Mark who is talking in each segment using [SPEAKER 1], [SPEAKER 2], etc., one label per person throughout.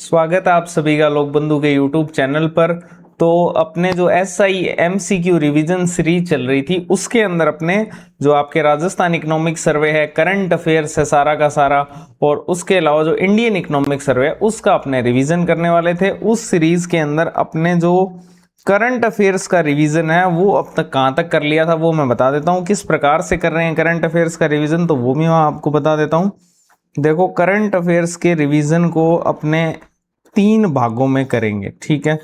[SPEAKER 1] स्वागत है आप सभी का लोक बंधु के YouTube चैनल पर। तो अपने जो SI MCQ रिवीजन सीरीज चल रही थी उसके अंदर अपने जो आपके राजस्थान इकोनॉमिक सर्वे है, करंट अफेयर्स है सारा का सारा, और उसके अलावा जो इंडियन इकोनॉमिक सर्वे है उसका अपने रिवीजन करने वाले थे। उस सीरीज के अंदर अपने जो करंट अफेयर्स का रिवीजन है वो अब तक कहाँ तक कर लिया था वो मैं बता देता हूँ। किस प्रकार से कर रहे हैं करंट अफेयर्स का रिवीजन तो वो भी मैं आपको बता देता हूँ। देखो, करंट अफेयर्स के रिवीजन को अपने 3 भागों में करेंगे, ठीक है।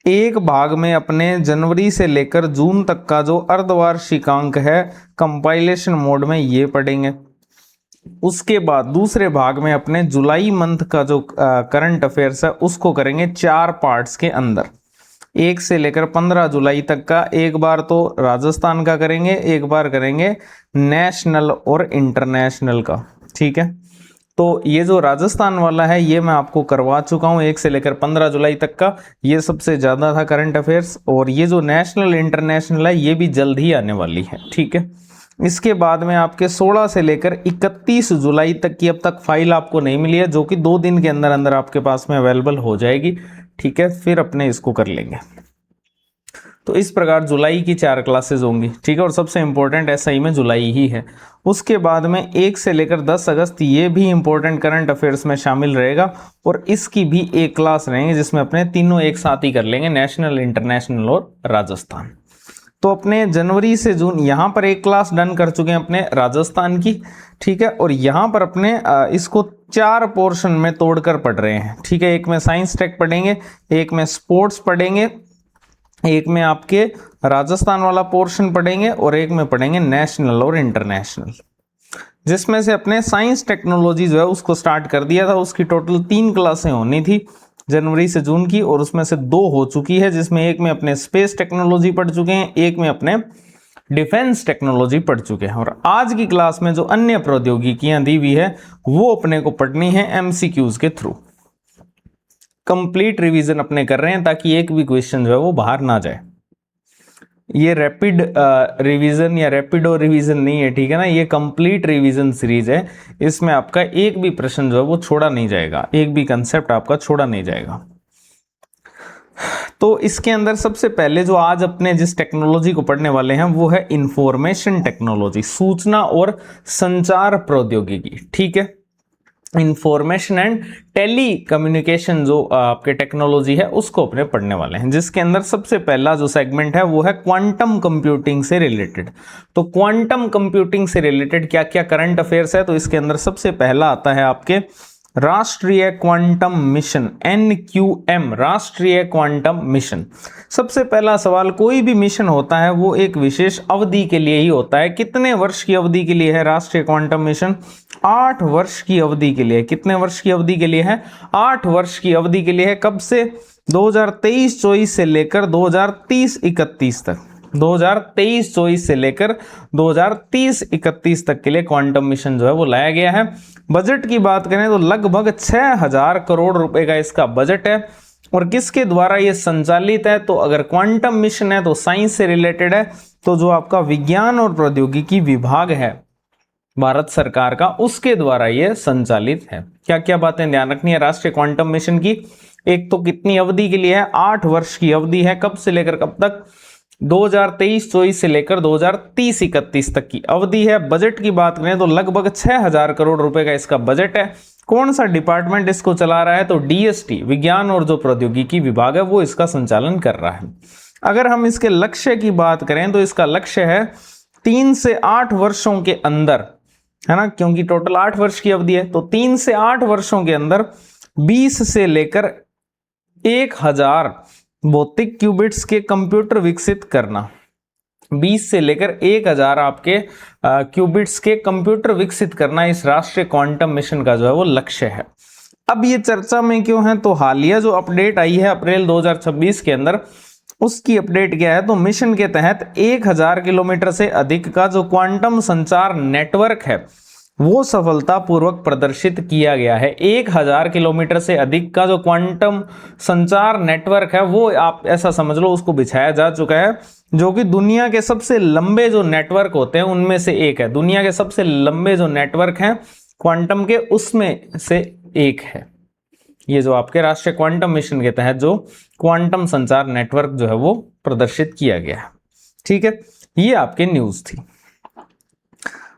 [SPEAKER 1] एक भाग में अपने जनवरी से लेकर जून तक का जो अर्धवार्षिकांक है कंपाइलेशन मोड में ये पढ़ेंगे। उसके बाद दूसरे भाग में अपने जुलाई मंथ का जो करंट अफेयर्स है उसको करेंगे 4 पार्ट्स के अंदर, 1 से लेकर 15 जुलाई तक का। एक बार तो राजस्थान का करेंगे, एक बार करेंगे नेशनल और इंटरनेशनल का, ठीक है। तो ये जो राजस्थान वाला है ये मैं आपको करवा चुका हूं 1 से लेकर 15 जुलाई तक का, ये सबसे ज्यादा था करंट अफेयर्स। और ये जो नेशनल इंटरनेशनल है ये भी जल्द ही आने वाली है, ठीक है। इसके बाद में आपके 16 से लेकर 31 जुलाई तक की अब तक फाइल आपको नहीं मिली है, जो कि 2 दिन के अंदर अंदर आपके पास में अवेलेबल हो जाएगी, ठीक है। फिर अपने इसको कर लेंगे। तो इस प्रकार जुलाई की 4 क्लासेस होंगी, ठीक है। और सबसे इंपॉर्टेंट SI में जुलाई ही है। उसके बाद में 1 से लेकर 10 अगस्त ये भी इंपॉर्टेंट करंट अफेयर्स में शामिल रहेगा, और इसकी भी एक क्लास रहेंगे जिसमें अपने तीनों एक साथ ही कर लेंगे, नेशनल, इंटरनेशनल और राजस्थान। तो अपने जनवरी से जून यहां पर एक क्लास डन कर चुके हैं अपने राजस्थान की, ठीक है। और यहां पर अपने इसको 4 पोर्शन में तोड़कर पढ़ रहे हैं, ठीक है। एक में साइंस टेक पढ़ेंगे, एक में स्पोर्ट्स पढ़ेंगे, एक में आपके राजस्थान वाला पोर्शन पढ़ेंगे, और एक में पढ़ेंगे नेशनल और इंटरनेशनल। जिसमें से अपने साइंस टेक्नोलॉजी जो है उसको स्टार्ट कर दिया था। उसकी टोटल 3 क्लासें होनी थी जनवरी से जून की, और उसमें से 2 हो चुकी है, जिसमें एक में अपने स्पेस टेक्नोलॉजी पढ़ चुके हैं, एक में अपने डिफेंस टेक्नोलॉजी पढ़ चुके हैं। और आज की क्लास में जो अन्य प्रौद्योगिकियां दी हुई है वो अपने को पढ़नी है MCQs के थ्रू। कंप्लीट रिवीजन अपने कर रहे हैं ताकि एक भी क्वेश्चन जो है वो बाहर ना जाए। ये रैपिड रिवीजन या रैपिडो रिवीजन नहीं है, ठीक है ना। ये कंप्लीट रिवीजन सीरीज है, इसमें आपका एक भी प्रश्न जो है वो छोड़ा नहीं जाएगा, एक भी कंसेप्ट आपका छोड़ा नहीं जाएगा। तो इसके अंदर सबसे पहले जो आज अपने जिस टेक्नोलॉजी को पढ़ने वाले हैं वो है इंफॉर्मेशन टेक्नोलॉजी, सूचना और संचार प्रौद्योगिकी, ठीक है। इंफॉर्मेशन एंड टेली कम्युनिकेशन जो आपके टेक्नोलॉजी है उसको अपने पढ़ने वाले हैं, जिसके अंदर सबसे पहला जो सेगमेंट है वो है क्वांटम कंप्यूटिंग से रिलेटेड। तो क्वांटम कंप्यूटिंग से रिलेटेड क्या क्या करंट अफेयर्स है, तो इसके अंदर सबसे पहला आता है आपके राष्ट्रीय क्वांटम मिशन, NQM, राष्ट्रीय क्वांटम मिशन। सबसे पहला सवाल, कोई भी मिशन होता है वो एक विशेष अवधि के लिए ही होता है। कितने वर्ष की अवधि के लिए है राष्ट्रीय क्वांटम मिशन? 8 वर्ष की अवधि के लिए। कितने वर्ष की अवधि के लिए है? 8 वर्ष की अवधि के लिए है। कब से? 2023-24 से लेकर 2030-31 तक। 2023-24 से लेकर 2030-31 तक के लिए क्वांटम मिशन जो है वो लाया गया है। बजट की बात करें तो लगभग 6000 करोड़ रुपए का इसका बजट है। और किसके द्वारा ये संचालित है? तो अगर क्वांटम मिशन है तो साइंस से रिलेटेड है, तो जो आपका विज्ञान और प्रौद्योगिकी विभाग है भारत सरकार का, उसके द्वारा यह संचालित है। क्या क्या बातें ध्यान रखनी है राष्ट्रीय क्वांटम मिशन की? एक तो कितनी अवधि के लिए है? 8 वर्ष की अवधि है। कब से लेकर कब तक? 2023-24 से लेकर 2030-31 तक की अवधि है। बजट की बात करें तो लगभग 6000 करोड़ रुपए का इसका बजट है। कौन सा डिपार्टमेंट इसको चला रहा है? तो DST, विज्ञान और जो प्रौद्योगिकी विभाग है वो इसका संचालन कर रहा है। अगर हम इसके लक्ष्य की बात करें तो इसका लक्ष्य है 3 से 8 वर्षों के अंदर, है ना, क्योंकि टोटल 8 वर्ष की अवधि है, तो 3 से 8 वर्षों के अंदर 20 से लेकर 1000 भौतिक क्यूबिट्स के कंप्यूटर विकसित करना। 20 से लेकर 1000 आपके क्यूबिट्स के कंप्यूटर विकसित करना इस राष्ट्रीय क्वांटम मिशन का जो है वो लक्ष्य है। अब ये चर्चा में क्यों है? तो हालिया जो अपडेट आई है अप्रैल 2026 के अंदर, उसकी अपडेट क्या है? तो मिशन के तहत 1000 किलोमीटर से अधिक का जो क्वांटम संचार नेटवर्क है वो सफलतापूर्वक प्रदर्शित किया गया है। 1000 किलोमीटर से अधिक का जो क्वांटम संचार नेटवर्क है वो आप ऐसा समझ लो उसको बिछाया जा चुका है, जो कि दुनिया के सबसे लंबे जो नेटवर्क होते हैं उनमें से एक है। दुनिया के सबसे लंबे जो नेटवर्क हैं क्वांटम के उसमें से एक है। ये जो आपके राष्ट्रीय क्वांटम मिशन के तहत जो क्वांटम संचार नेटवर्क जो है वो प्रदर्शित किया गया है। ठीक है, ये आपके न्यूज थी।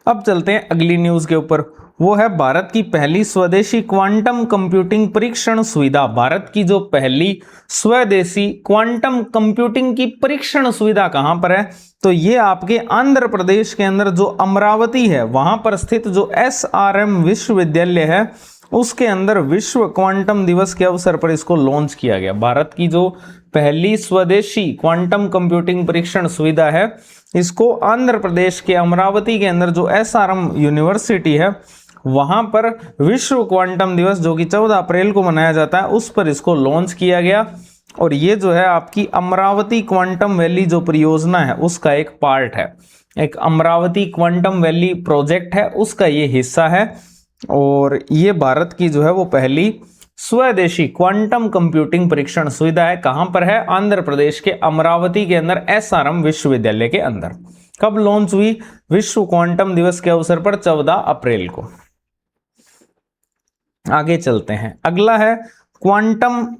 [SPEAKER 1] अब चलते हैं अगली न्यूज के ऊपर, वो है भारत की पहली स्वदेशी क्वांटम कंप्यूटिंग परीक्षण सुविधा। भारत की जो पहली स्वदेशी क्वांटम कंप्यूटिंग की परीक्षण सुविधा कहां पर है, तो ये आपके आंध्र प्रदेश के अंदर जो अमरावती है वहां पर स्थित जो SRM विश्वविद्यालय है उसके अंदर विश्व क्वांटम दिवस के अवसर पर इसको लॉन्च किया गया। भारत की जो पहली स्वदेशी क्वांटम कंप्यूटिंग परीक्षण सुविधा है इसको आंध्र प्रदेश के अमरावती के अंदर जो SRM यूनिवर्सिटी है वहां पर विश्व क्वांटम दिवस जो कि 14 अप्रैल को मनाया जाता है उस पर इसको लॉन्च किया गया। और ये जो है आपकी अमरावती क्वांटम वैली जो परियोजना है उसका एक पार्ट है, एक अमरावती क्वांटम वैली प्रोजेक्ट है उसका ये हिस्सा है। और ये भारत की जो है वो पहली स्वदेशी क्वांटम कंप्यूटिंग परीक्षण सुविधा है। कहां पर है, आंध्र प्रदेश के अमरावती के अंदर SRM विश्वविद्यालय के अंदर। कब लॉन्च हुई, विश्व क्वांटम दिवस के अवसर पर 14 अप्रैल को। आगे चलते हैं, अगला है क्वांटम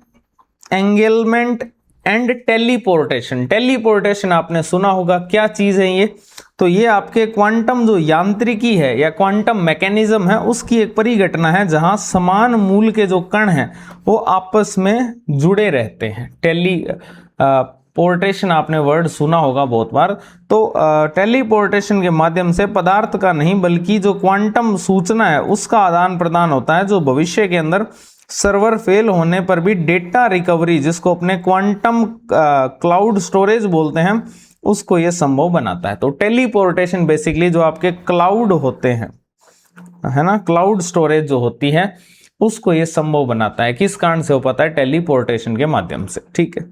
[SPEAKER 1] एंगेलमेंट एंड टेलीपोर्टेशन। टेलीपोर्टेशन आपने सुना होगा, क्या चीज है ये, तो ये आपके क्वांटम जो यांत्रिकी है या क्वांटम मैकेनिज्म है उसकी एक परिघटना है जहां समान मूल के जो कण हैं वो आपस में जुड़े रहते हैं। टेलीपोर्टेशन आपने वर्ड सुना होगा बहुत बार। तो टेलीपोर्टेशन के माध्यम से पदार्थ का नहीं बल्कि जो क्वांटम सूचना है उसका आदान प्रदान होता है, जो भविष्य के अंदर सर्वर फेल होने पर भी डेटा रिकवरी जिसको अपने क्वांटम क्लाउड स्टोरेज बोलते हैं उसको ये संभव बनाता है। तो टेलीपोर्टेशन बेसिकली जो आपके क्लाउड होते हैं, है ना, क्लाउड स्टोरेज जो होती है उसको ये संभव बनाता है। किस कारण से हो पाता है, टेलीपोर्टेशन के माध्यम से। ठीक है,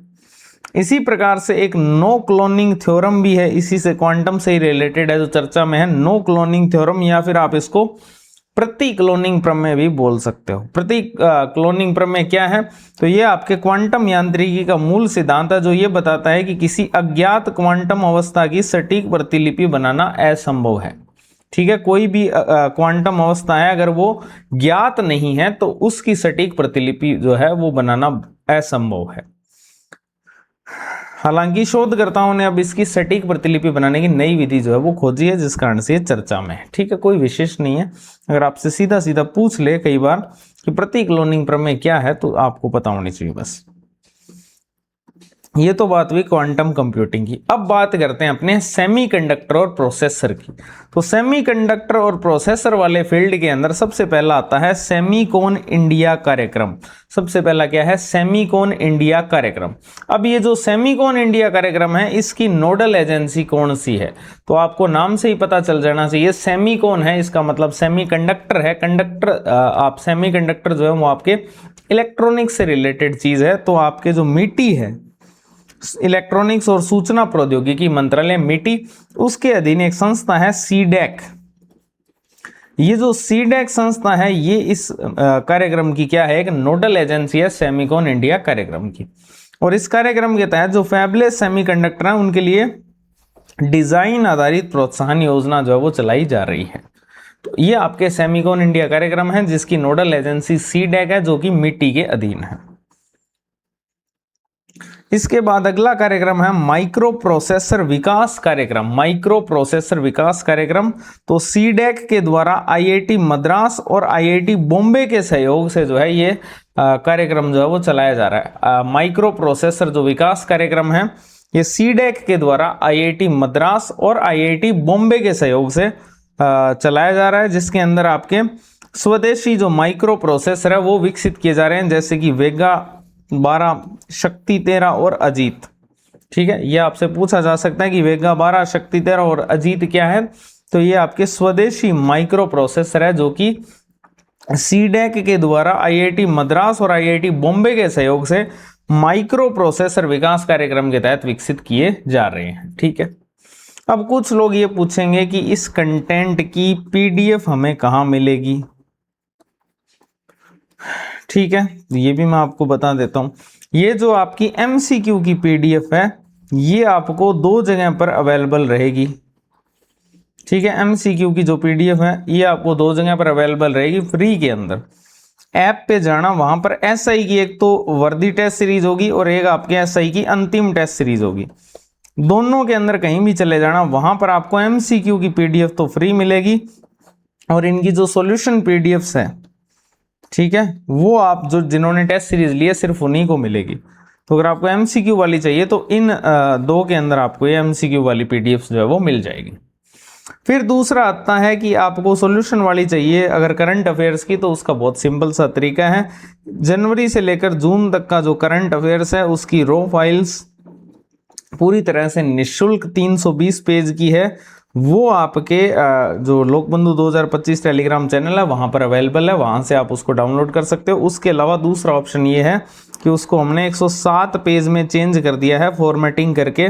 [SPEAKER 1] इसी प्रकार से एक नो क्लोनिंग थ्योरम भी है, इसी से क्वांटम से ही रिलेटेड है, जो चर्चा में है, नो क्लोनिंग थ्योरम, या फिर आप इसको प्रति क्लोनिंग प्रमेय भी बोल सकते हो। प्रति क्लोनिंग प्रमेय क्या है, तो ये आपके क्वांटम यांत्रिकी का मूल सिद्धांत है जो ये बताता है कि किसी अज्ञात क्वांटम अवस्था की सटीक प्रतिलिपि बनाना असंभव है। ठीक है, कोई भी क्वांटम अवस्था है अगर वो ज्ञात नहीं है तो उसकी सटीक प्रतिलिपि जो है वो बनाना असंभव है। हालांकि शोधकर्ताओं ने अब इसकी सटीक प्रतिलिपि बनाने की नई विधि जो है वो खोजी है, जिस कारण से ये चर्चा में है। ठीक है, कोई विशेष नहीं है, अगर आपसे सीधा सीधा पूछ ले कई बार कि प्रति क्लोनिंग प्रमेय क्या है तो आपको पता होनी चाहिए बस। ये तो बात हुई क्वांटम कंप्यूटिंग की। अब बात करते हैं अपने सेमीकंडक्टर और प्रोसेसर की। तो सेमीकंडक्टर और प्रोसेसर वाले फील्ड के अंदर सबसे पहला आता है सेमीकोन इंडिया कार्यक्रम। सबसे पहला क्या है, सेमीकोन इंडिया कार्यक्रम। अब ये जो सेमीकोन इंडिया कार्यक्रम है इसकी नोडल एजेंसी कौन सी है, तो आपको नाम से ही पता चल जाना चाहिए। सेमीकोन है इसका मतलब सेमीकंडक्टर है। कंडक्टर आप सेमीकंडक्टर जो है वो आपके इलेक्ट्रॉनिक्स से रिलेटेड चीज है। तो आपके जो मिटी है, इलेक्ट्रॉनिक्स और सूचना प्रौद्योगिकी मंत्रालय मिटी, उसके अधीन एक संस्था है सीडेक। ये जो सीडेक संस्था है ये इस कार्यक्रम की क्या है, एक नोडल एजेंसी है सेमीकोन इंडिया कार्यक्रम की। और इस कार्यक्रम के तहत जो फैबलेस सेमीकंडक्टर है उनके लिए डिजाइन आधारित प्रोत्साहन योजना जो है वो चलाई जा रही है। तो ये आपके सेमीकोन इंडिया कार्यक्रम है जिसकी नोडल एजेंसी सीडेक है जो कि मिटी के अधीन है। इसके बाद अगला कार्यक्रम है माइक्रो प्रोसेसर विकास कार्यक्रम। माइक्रो प्रोसेसर विकास कार्यक्रम तो सीडेक के द्वारा आईआईटी मद्रास और आईआईटी बॉम्बे के सहयोग से जो है ये कार्यक्रम जो है वो चलाया जा रहा है। माइक्रो प्रोसेसर जो विकास कार्यक्रम है ये सीडेक के द्वारा आईआईटी मद्रास और आईआईटी बॉम्बे के सहयोग से चलाया जा रहा है, जिसके अंदर आपके स्वदेशी जो माइक्रो प्रोसेसर है वो विकसित किए जा रहे हैं, जैसे कि वेगा 12, शक्ति 13 और अजीत। ठीक है, ये आपसे पूछा जा सकता है कि वेगा 12, शक्ति 13 और अजीत क्या है, तो ये आपके स्वदेशी माइक्रो प्रोसेसर है जो कि सीडेक के द्वारा आईआईटी मद्रास और आईआईटी बॉम्बे के सहयोग से माइक्रो प्रोसेसर विकास कार्यक्रम के तहत विकसित किए जा रहे हैं। ठीक है, अब कुछ लोग ये पूछेंगे कि इस कंटेंट की पीडीएफ हमें कहाँ मिलेगी। ठीक है, ये भी मैं आपको बता देता हूं। ये जो आपकी एमसीक्यू की पीडीएफ है ये आपको 2 जगह पर अवेलेबल रहेगी। ठीक है, एमसीक्यू की जो पीडीएफ है ये आपको 2 जगह पर अवेलेबल रहेगी फ्री के अंदर। ऐप पे जाना, वहां पर एसआई की एक तो वर्दी टेस्ट सीरीज होगी और एक आपके एसआई की अंतिम टेस्ट सीरीज होगी। दोनों के अंदर कहीं भी चले जाना, वहां पर आपको एमसीक्यू की पीडीएफ तो फ्री मिलेगी और इनकी जो सॉल्यूशन पीडीएफ्स है, ठीक है, वो आप जो जिन्होंने टेस्ट सीरीज ली है सिर्फ उन्हीं को मिलेगी। तो अगर आपको एमसीक्यू वाली चाहिए तो इन दो के अंदर आपको ये एमसीक्यू वाली पीडीएफ्स जो है वो मिल जाएगी। फिर दूसरा आता है कि आपको सॉल्यूशन वाली चाहिए अगर करंट अफेयर्स की, तो उसका बहुत सिंपल सा तरीका है। जनवरी से लेकर जून तक का जो करंट अफेयर्स है उसकी रो फाइल्स पूरी तरह से निःशुल्क 320 पेज की है, वो आपके जो लोकबंधु 2025 टेलीग्राम चैनल है वहां पर अवेलेबल है, वहां से आप उसको डाउनलोड कर सकते हो। उसके अलावा दूसरा ऑप्शन ये है कि उसको हमने 107 पेज में चेंज कर दिया है फॉर्मेटिंग करके,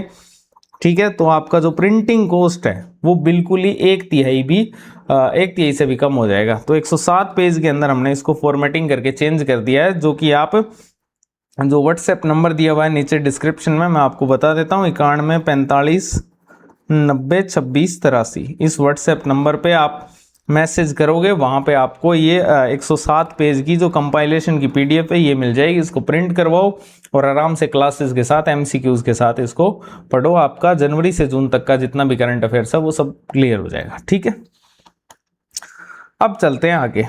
[SPEAKER 1] ठीक है। तो आपका जो प्रिंटिंग कॉस्ट है वो बिल्कुल ही एक तिहाई से भी कम हो जाएगा। तो 107 पेज के अंदर हमने इसको फॉर्मेटिंग करके चेंज कर दिया है, जो कि आप जो व्हाट्सएप नंबर दिया हुआ है नीचे डिस्क्रिप्शन में, मैं आपको बता देता हूँ, 9145902683, इस व्हाट्सएप नंबर पे आप मैसेज करोगे, वहां पे आपको ये 107 पेज की जो कंपाइलेशन की पीडीएफ है ये मिल जाएगी। इसको प्रिंट करवाओ और आराम से क्लासेस के साथ एमसीक्यूज के साथ इसको पढ़ो। आपका जनवरी से जून तक का जितना भी करंट अफेयर्स है वो सब क्लियर हो जाएगा, ठीक है। अब चलते हैं आगे,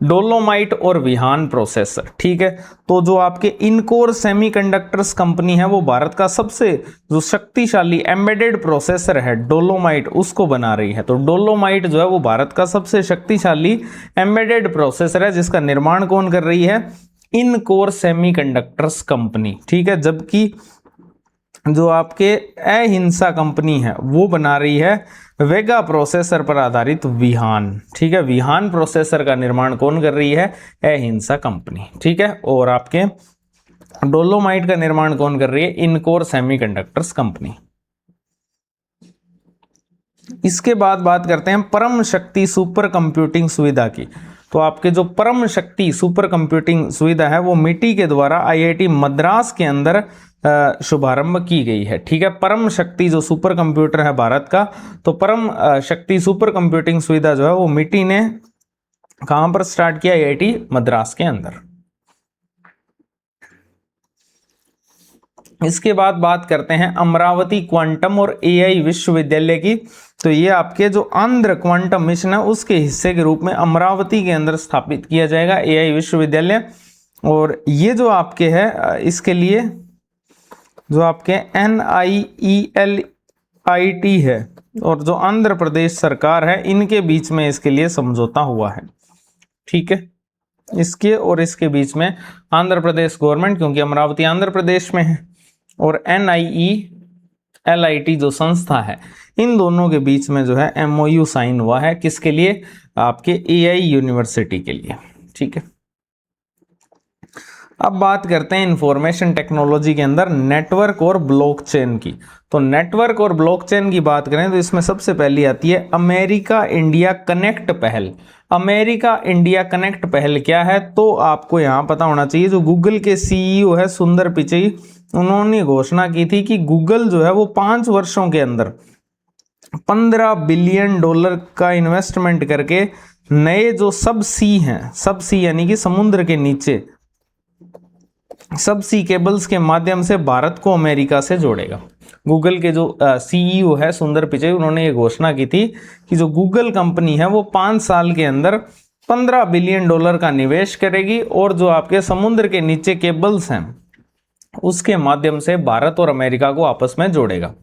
[SPEAKER 1] डोलोमाइट और विहान प्रोसेसर, ठीक है। तो जो आपके इनकोर सेमीकंडक्टर्स कंपनी है वो भारत का सबसे जो शक्तिशाली एम्बेडेड प्रोसेसर है डोलोमाइट, उसको बना रही है। तो डोलोमाइट जो है वो भारत का सबसे शक्तिशाली एम्बेडेड प्रोसेसर है, जिसका निर्माण कौन कर रही है? इनकोर सेमीकंडक्टर्स कंपनी, ठीक है। जबकि जो आपके अहिंसा कंपनी है वो बना रही है वेगा प्रोसेसर पर आधारित विहान, ठीक है। विहान प्रोसेसर का निर्माण कौन कर रही है? अहिंसा कंपनी, ठीक है। और आपके डोलोमाइट का निर्माण कौन कर रही है? इनकोर सेमीकंडक्टर्स कंपनी। इसके बाद बात करते हैं परम शक्ति सुपर कंप्यूटिंग सुविधा की। तो आपके जो परम शक्ति सुपर कंप्यूटिंग सुविधा है वो मिटी के द्वारा आईआईटी मद्रास के अंदर शुभारंभ की गई है, ठीक है। परम शक्ति जो सुपर कंप्यूटर है भारत का, तो परम शक्ति सुपर कंप्यूटिंग सुविधा जो है वो मिटी ने कहां पर स्टार्ट किया? आईआईटी मद्रास के अंदर। इसके बाद बात करते हैं अमरावती क्वांटम और एआई विश्वविद्यालय की। तो ये आपके जो आंध्र क्वांटम मिशन है उसके हिस्से के रूप में अमरावती के अंदर स्थापित किया जाएगा एआई विश्वविद्यालय। और ये जो आपके है इसके लिए जो आपके NIELIT है और जो आंध्र प्रदेश सरकार है इनके बीच में इसके लिए समझौता हुआ है, ठीक है। इसके और इसके बीच में आंध्र प्रदेश गवर्नमेंट, क्योंकि अमरावती आंध्र प्रदेश में है, और NIELIT जो संस्था है, इन दोनों के बीच में जो है MOU साइन हुआ है। किसके लिए? आपके AI यूनिवर्सिटी के लिए, ठीक है। अब बात करते हैं इंफॉर्मेशन टेक्नोलॉजी के अंदर नेटवर्क और ब्लॉकचेन की। तो नेटवर्क और ब्लॉकचेन की बात करें तो इसमें सबसे पहली आती है अमेरिका इंडिया कनेक्ट पहल। अमेरिका इंडिया कनेक्ट पहल क्या है? तो आपको यहां पता होना चाहिए, जो गूगल के CEO है सुंदर पिचई, उन्होंने घोषणा की थी कि गूगल जो है वो 5 वर्षों के अंदर $15 बिलियन का इन्वेस्टमेंट करके नए जो सब सी हैं, सब सी यानी कि समुद्र के नीचे सब सी केबल्स के माध्यम से भारत को अमेरिका से जोड़ेगा। गूगल के जो CEO है सुंदर पिचई, उन्होंने ये घोषणा की थी कि जो गूगल कंपनी है वो 5 साल के अंदर $15 बिलियन का निवेश करेगी और जो आपके समुद्र के नीचे केबल्स हैं उसके माध्यम से भारत और अमेरिका को आपस में जोड़ेगा।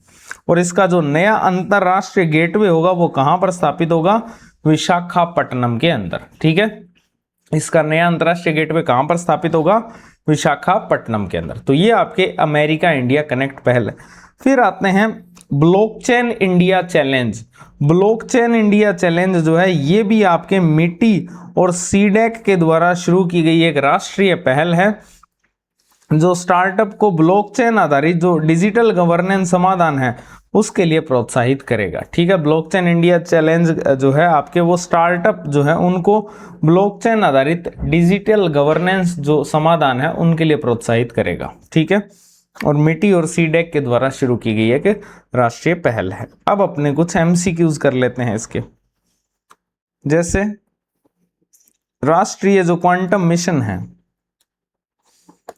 [SPEAKER 1] और इसका जो नया अंतरराष्ट्रीय गेटवे होगा वो कहां पर स्थापित होगा? विशाखापट्टनम के अंदर, ठीक है। इसका नया अंतरराष्ट्रीय गेटवे कहां पर स्थापित होगा? विशाखापट्टनम के अंदर। तो ये आपके अमेरिका इंडिया कनेक्ट पहल है। फिर आते हैं blockchain India challenge. Blockchain India challenge जो है ये भी आपके मिटी और सीडेक के द्वारा शुरू की गई एक राष्ट्रीय पहल है, जो स्टार्टअप को ब्लॉकचेन आधारित जो डिजिटल गवर्नेंस समाधान है उसके लिए प्रोत्साहित करेगा, ठीक है। ब्लॉकचेन इंडिया चैलेंज जो है आपके वो स्टार्टअप जो है उनको ब्लॉकचेन आधारित डिजिटल गवर्नेंस जो समाधान है उनके लिए प्रोत्साहित करेगा, ठीक है। और मिटी और सीडेक के द्वारा शुरू की गई एक राष्ट्रीय पहल है। अब अपने कुछ MCQs कर लेते हैं इसके। जैसे राष्ट्रीय जो क्वांटम मिशन है,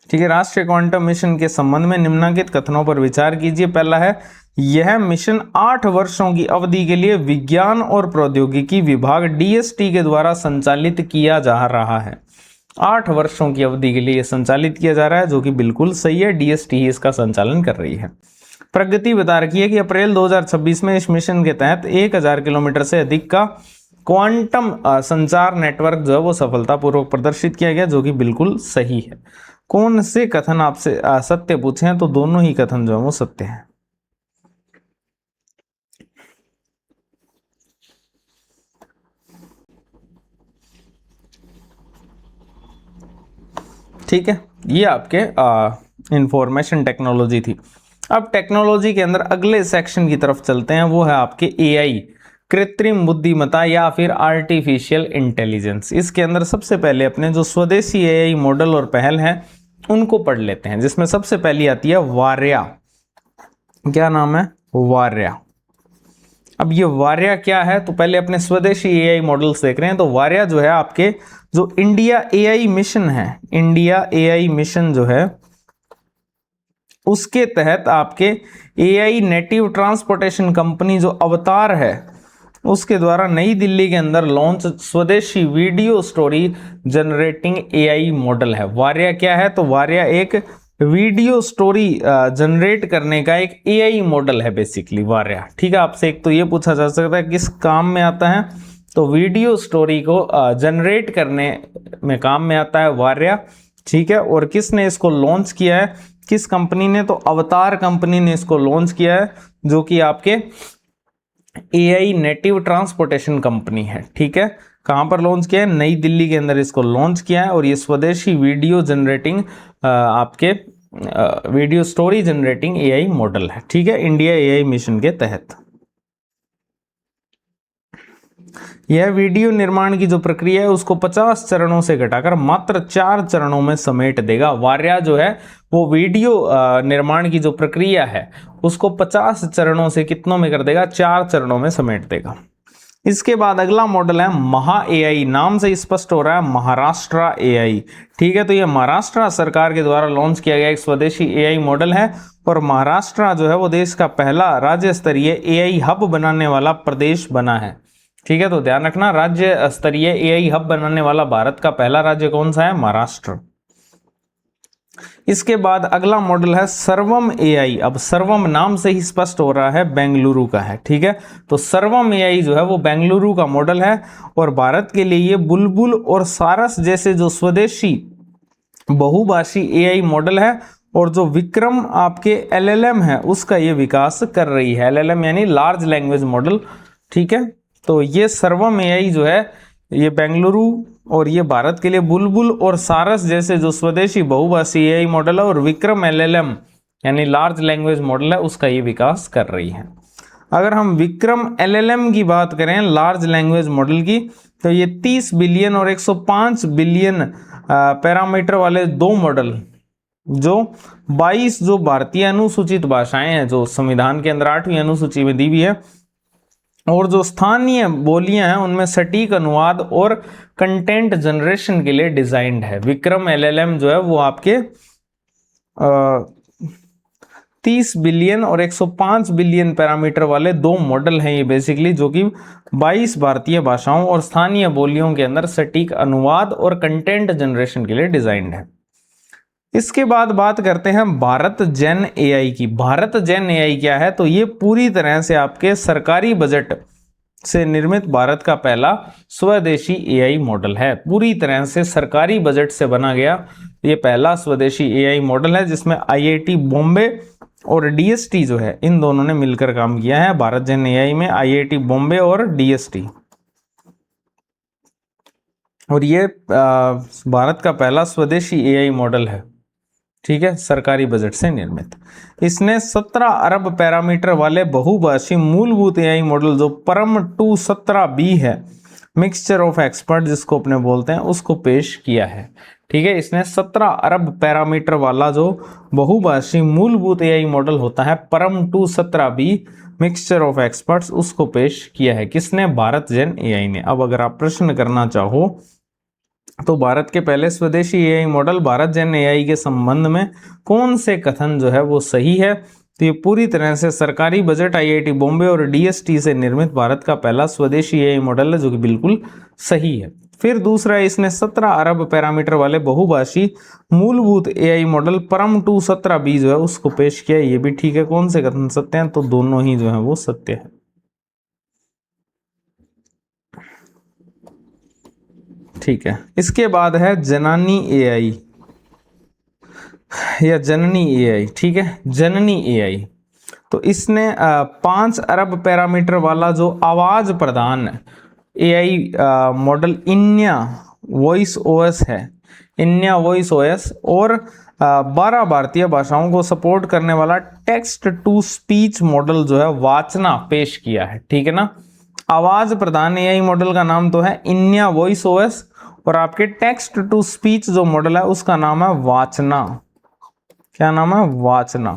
[SPEAKER 1] ठीक है, राष्ट्रीय क्वांटम मिशन के संबंध में निम्नलिखित कथनों पर विचार कीजिए। पहला है, यह मिशन 8 वर्षों की अवधि के लिए विज्ञान और प्रौद्योगिकी विभाग डीएसटी के द्वारा संचालित किया जा रहा है। 8 वर्षों की अवधि के लिए संचालित किया जा रहा है, जो कि बिल्कुल सही है, डीएसटी ही इसका संचालन कर रही है। प्रगति बता रखी है कि अप्रैल 2026 में इस मिशन के तहत 1000 किलोमीटर से अधिक का क्वांटम संचार नेटवर्क जो है वो सफलतापूर्वक प्रदर्शित किया गया, जो कि बिल्कुल सही है। कौन से कथन आपसे सत्य पूछे हैं, तो दोनों ही कथन जो है वो सत्य हैं। ठीक है, ये आपके इंफॉर्मेशन टेक्नोलॉजी थी। अब टेक्नोलॉजी के अंदर अगले सेक्शन की तरफ चलते हैं, वो है आपके एआई, कृत्रिम बुद्धिमत्ता या फिर आर्टिफिशियल इंटेलिजेंस। इसके अंदर सबसे पहले अपने जो स्वदेशी एआई मॉडल और पहल है उनको पढ़ लेते हैं, जिसमें सबसे पहली आती है वार्या। क्या नाम है? वार्या। अब ये वार्या क्या है, तो पहले अपने स्वदेशी एआई मॉडल्स देख रहे हैं। तो वार्या जो है आपके जो इंडिया एआई मिशन है, इंडिया एआई मिशन जो है उसके तहत आपके एआई नेटिव ट्रांसपोर्टेशन कंपनी जो अवतार है उसके द्वारा नई दिल्ली के अंदर लॉन्च स्वदेशी video story generating AI model है। वार्या क्या है, तो वार्या एक वीडियो स्टोरी जनरेट करने का एक एआई मॉडल है बेसिकली वार्या। ठीक है, आपसे एक तो ये पूछा जा सकता है किस काम में आता है, तो वीडियो स्टोरी को जनरेट करने में काम में आता है वार्या। ठीक है, और किसने इसको लॉन्च किया है, किस कंपनी ने, तो अवतार कंपनी ने इसको लॉन्च किया है, जो कि आपके एआई नेटिव ट्रांसपोर्टेशन कंपनी है। ठीक है, कहां पर लॉन्च किया है? नई दिल्ली के अंदर इसको लॉन्च किया है। और ये स्वदेशी वीडियो जनरेटिंग आपके video story generating AI model है। ठीक है, इंडिया एआई मिशन के तहत यह वीडियो निर्माण की जो प्रक्रिया है उसको 50 चरणों से घटाकर मात्र 4 चरणों में समेट देगा। वार्या जो है वो वीडियो निर्माण की जो प्रक्रिया है उसको 50 चरणों से कितनों में कर देगा? 4 चरणों में समेट देगा। इसके बाद अगला मॉडल है महा एआई, नाम से स्पष्ट हो रहा है महाराष्ट्र एआई। ठीक है, तो ये महाराष्ट्र सरकार के द्वारा लॉन्च किया गया एक स्वदेशी एआई मॉडल है। और महाराष्ट्र जो है वो देश का पहला राज्य स्तरीय एआई हब बनाने वाला प्रदेश बना है। ठीक है, तो ध्यान रखना, राज्य स्तरीय एआई हब बनाने वाला भारत का पहला राज्य कौन सा है? महाराष्ट्र। इसके बाद अगला मॉडल है सर्वम एआई। अब सर्वम नाम से ही स्पष्ट हो रहा है बेंगलुरु का है। ठीक है, तो सर्वम एआई जो है वो बेंगलुरु का मॉडल है और भारत के लिए ये बुलबुल और सारस जैसे जो स्वदेशी बहुभाषी एआई मॉडल है। और जो विक्रम आपके एलएलएम है उसका ये विकास कर रही है। एलएलएम यानी लार्ज लैंग्वेज मॉडल। ठीक है, तो ये सर्वम एआई जो है ये बेंगलुरु और ये भारत के लिए बुलबुल और सारस जैसे जो स्वदेशी बहुभाषी एआई मॉडल है और विक्रम एलएलएम यानी लार्ज लैंग्वेज मॉडल है उसका ये विकास कर रही है। अगर हम विक्रम एलएलएम की बात करें लार्ज लैंग्वेज मॉडल की, तो ये 30 बिलियन और 105 बिलियन पैरामीटर वाले दो मॉडल जो 22 जो भारतीय अनुसूचित भाषाएं हैं जो संविधान के अंदर 8वीं अनुसूची में दी हुई है और जो स्थानीय बोलियां हैं उनमें सटीक अनुवाद और कंटेंट जनरेशन के लिए डिजाइंड है। विक्रम एलएलएम जो है वो आपके 30 बिलियन और 105 बिलियन पैरामीटर वाले दो मॉडल हैं ये बेसिकली, जो कि 22 भारतीय भाषाओं और स्थानीय बोलियों के अंदर सटीक अनुवाद और कंटेंट जनरेशन के लिए डिजाइंड है। इसके बाद बात करते हैं भारत जेन एआई की। भारत जेन एआई क्या है, तो ये पूरी तरह से आपके सरकारी बजट से निर्मित भारत का पहला स्वदेशी एआई मॉडल है। पूरी तरह से सरकारी बजट से बना गया ये पहला स्वदेशी एआई मॉडल है, जिसमें आईआईटी बॉम्बे और डीएसटी जो है इन दोनों ने मिलकर काम किया है। भारत जेन एआई में आईआईटी बॉम्बे और डीएसटी, और ये भारत का पहला स्वदेशी एआई मॉडल है। ठीक है, सरकारी बजट से निर्मित। इसने 17 अरब पैरामीटर वाले बहुभाषी मूलभूत एआई मॉडल जो परम 217B है, मिक्सचर ऑफ एक्सपर्ट जिसको अपने बोलते हैं, उसको पेश किया है। ठीक है, इसने 17 अरब पैरामीटर वाला जो बहुभाषी मूलभूत एआई मॉडल होता है परम 217B मिक्सचर ऑफ एक्सपर्ट्स, उसको पेश किया है। किसने? भारत जेन एआई ने। अब अगर आप प्रश्न करना चाहो तो भारत के पहले स्वदेशी एआई मॉडल भारत जन एआई के संबंध में कौन से कथन जो है वो सही है? तो ये पूरी तरह से सरकारी बजट आईआईटी बॉम्बे और डीएसटी से निर्मित भारत का पहला स्वदेशी एआई मॉडल है, जो कि बिल्कुल सही है। फिर दूसरा है, इसने 17 अरब पैरामीटर वाले बहुभाषी मूलभूत एआई मॉडल परम 2 17B जो है उसको पेश किया, ये भी ठीक है। कौन से कथन सत्य हैं? तो दोनों ही जो है वो सत्य है। ठीक है, इसके बाद है जननी एआई या जननी एआई। ठीक है, जननी एआई। तो इसने 5 अरब पैरामीटर वाला जो आवाज प्रदान एआई मॉडल इन्या वॉइस ओएस है, इन्या वॉइस ओएस, और 12 भारतीय भाषाओं को सपोर्ट करने वाला टेक्स्ट टू स्पीच मॉडल जो है वाचना पेश किया है। ठीक है ना, आवाज प्रदान एआई मॉडल का नाम तो है इन्या वॉइस ओएस, और आपके टेक्स्ट टू स्पीच जो मॉडल है उसका नाम है वाचना। क्या नाम है? वाचना।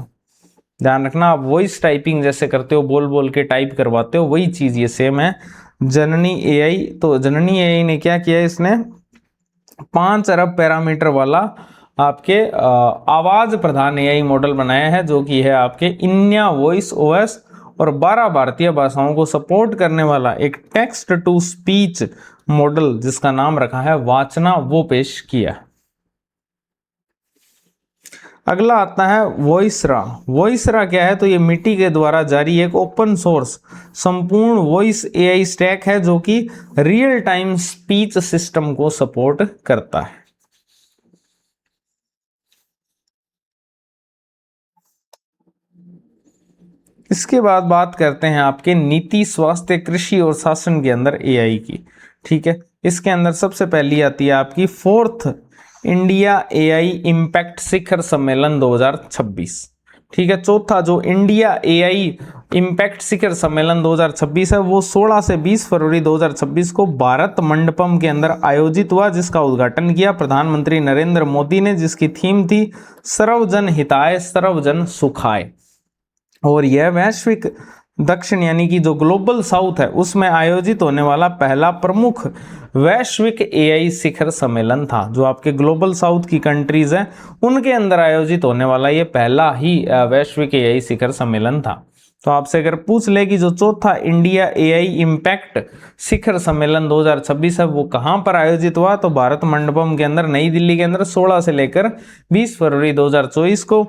[SPEAKER 1] ध्यान रखना, आप वॉइस टाइपिंग जैसे करते हो, बोल बोल के टाइप करवाते हो, वही चीज ये सेम है। जननी एआई, तो जननी एआई ने क्या किया, इसने 5 अरब पैरामीटर वाला आपके आवाज प्रधान एआई मॉडल बनाया है, जो कि है आपके इन्या वॉइस ओएस, और 12 भारतीय भाषाओं को सपोर्ट करने वाला एक टेक्स्ट टू स्पीच मॉडल जिसका नाम रखा है वाचना, वो पेश किया। अगला आता है वॉइसरा। वॉइसरा क्या है? तो ये मिट्टी के द्वारा जारी एक ओपन सोर्स संपूर्ण वॉइस एआई स्टैक है, जो कि रियल टाइम स्पीच सिस्टम को सपोर्ट करता है। इसके बाद बात करते हैं आपके नीति, स्वास्थ्य, कृषि और शासन के अंदर एआई की। ठीक है, इसके अंदर सबसे पहली आती है आपकी 4th इंडिया एआई इम्पैक्ट शिखर सम्मेलन 2026। ठीक है, चौथा जो इंडिया एआई इम्पैक्ट शिखर सम्मेलन 2026 है, वो 16 से 20 फरवरी 2026 को भारत मंडपम के अंदर आयोजित हुआ, जिसका उद्घाटन किया प्रधानमंत्री नरेंद्र मोदी ने, जिसकी थीम थी सर्वजन हिताय सर्वजन सुखाय। और यह वैश्विक दक्षिण यानी कि जो ग्लोबल साउथ है उसमें आयोजित होने वाला पहला प्रमुख वैश्विक एआई शिखर सम्मेलन था। जो आपके ग्लोबल साउथ की कंट्रीज हैं उनके अंदर आयोजित होने वाला ये पहला ही वैश्विक एआई शिखर सम्मेलन था। तो आपसे अगर पूछ ले कि जो चौथा इंडिया एआई इम्पैक्ट शिखर सम्मेलन 2026 है वो कहां पर आयोजित हुआ, तो भारत मंडपम के अंदर नई दिल्ली के अंदर 16 से लेकर 20 फरवरी 2024 को,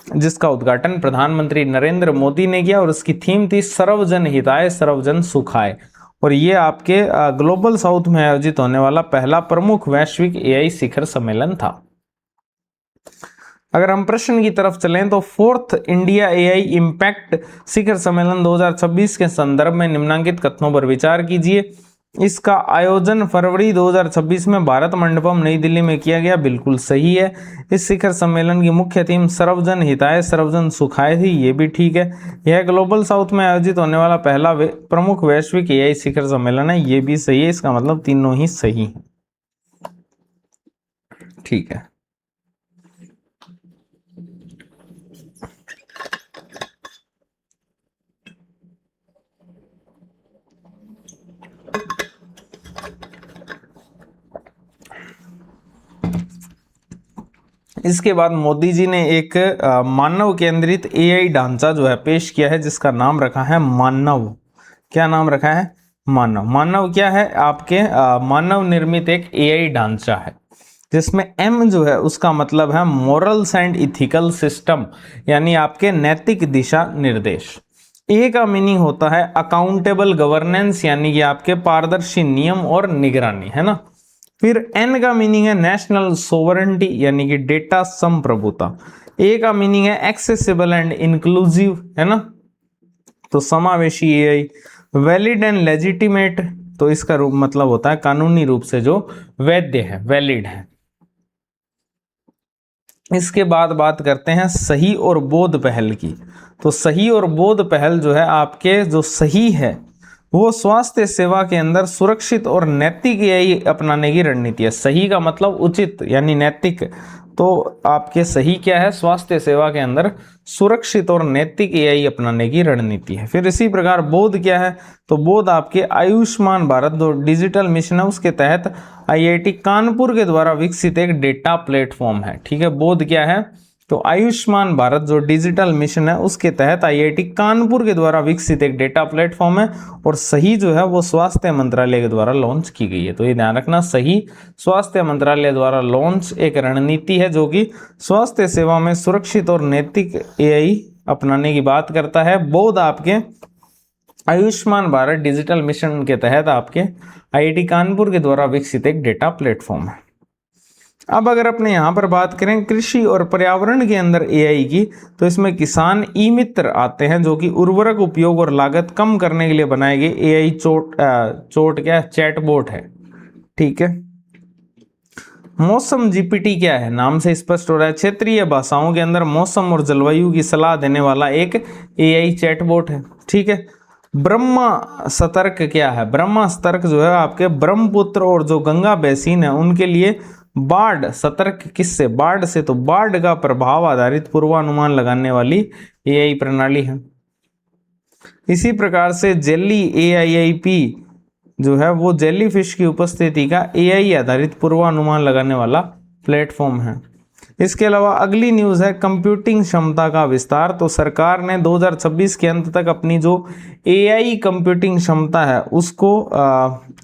[SPEAKER 1] जिसका उद्घाटन प्रधानमंत्री नरेंद्र मोदी ने किया, और उसकी थीम थी सर्वजन हिताय सर्वजन सुखाय। और ये आपके ग्लोबल साउथ में आयोजित होने वाला पहला प्रमुख वैश्विक एआई शिखर सम्मेलन था। अगर हम प्रश्न की तरफ चलें तो 4th इंडिया एआई इम्पैक्ट शिखर सम्मेलन 2026 के संदर्भ में निम्नलिखित कथनों पर विचार कीजिए। इसका आयोजन फरवरी 2026 में भारत मंडपम नई दिल्ली में किया गया, बिल्कुल सही है। इस शिखर सम्मेलन की मुख्य थीम सर्वजन हिताय सर्वजन सुखाय थी, ये भी ठीक है। यह ग्लोबल साउथ में आयोजित होने वाला पहला प्रमुख वैश्विक एआई शिखर सम्मेलन है, ये भी सही है। इसका मतलब तीनों ही सही है। ठीक है, इसके बाद मोदी जी ने एक मानव केंद्रित एआई ढांचा जो है पेश किया है, जिसका नाम रखा है मानव। क्या नाम रखा है? मानव। मानव क्या है? आपके मानव निर्मित एक एआई ढांचा है, जिसमें एम जो है उसका मतलब है मोरल्स एंड इथिकल सिस्टम, यानी आपके नैतिक दिशा निर्देश। ए का मीनिंग होता है अकाउंटेबल गवर्नेंस, यानी कि आपके पारदर्शी नियम और निगरानी, है ना। फिर एन का मीनिंग है नेशनल सोवरेंटी, यानी कि डेटा संप्रभुता। ए का मीनिंग है एक्सेसिबल एंड इंक्लूसिव, है ना, तो समावेशी एआई। वैलिड एंड लेजिटिमेट, तो इसका रूप मतलब होता है कानूनी रूप से जो वैध है, वैलिड है। इसके बाद बात करते हैं सही और बोध पहल की। तो सही और बोध पहल जो है आपके जो सही है वो स्वास्थ्य सेवा के अंदर सुरक्षित और नैतिक एआई अपनाने की रणनीति है। सही का मतलब उचित यानी नैतिक, तो आपके सही क्या है, स्वास्थ्य सेवा के अंदर सुरक्षित और नैतिक एआई अपनाने की रणनीति है। फिर इसी प्रकार बोध क्या है, तो बोध आपके आयुष्मान भारत जो डिजिटल मिशन है उसके तहत आईआईटी कानपुर के द्वारा विकसित एक डेटा प्लेटफॉर्म है। ठीक है, बोध क्या है, तो आयुष्मान भारत जो डिजिटल मिशन है उसके तहत आईआईटी कानपुर के द्वारा विकसित एक डेटा प्लेटफॉर्म है, और सही जो है वो स्वास्थ्य मंत्रालय के द्वारा लॉन्च की गई है। तो ये ध्यान रखना, सही स्वास्थ्य मंत्रालय द्वारा लॉन्च एक रणनीति है जो कि स्वास्थ्य सेवा में सुरक्षित और नैतिक एआई अपनाने की बात करता है। बोध आपके आयुष्मान भारत डिजिटल मिशन के तहत आपके आईआईटी कानपुर के द्वारा विकसित एक डेटा प्लेटफॉर्म है। अब अगर अपने यहाँ पर बात करें कृषि और पर्यावरण के अंदर एआई की, तो इसमें किसान ई मित्र आते हैं जो कि उर्वरक उपयोग और लागत कम करने के लिए बनाए गए एआई चैटबॉट है। ठीक है, मौसम जीपीटी क्या है, नाम से स्पष्ट हो रहा है, क्षेत्रीय भाषाओं के अंदर मौसम और जलवायु की सलाह देने वाला एक एआई चैटबॉट है। ठीक है, ब्रह्मा सतर्क क्या है, ब्रह्मा सतर्क जो है आपके ब्रह्मपुत्र और जो गंगा बेसिन है उनके लिए बाढ़ सतर्क किससे, बाढ़ से, तो बाढ़ का प्रभाव आधारित पूर्वानुमान लगाने वाली एआई प्रणाली है। इसी प्रकार से जेली एआईआईपी जो है वो जेलीफिश की उपस्थिति का एआई आधारित पूर्वानुमान लगाने वाला प्लेटफॉर्म है। इसके अलावा अगली न्यूज़ है कंप्यूटिंग क्षमता का विस्तार। तो सरकार ने 2026 के अंत तक अपनी जो एआई कंप्यूटिंग क्षमता है उसको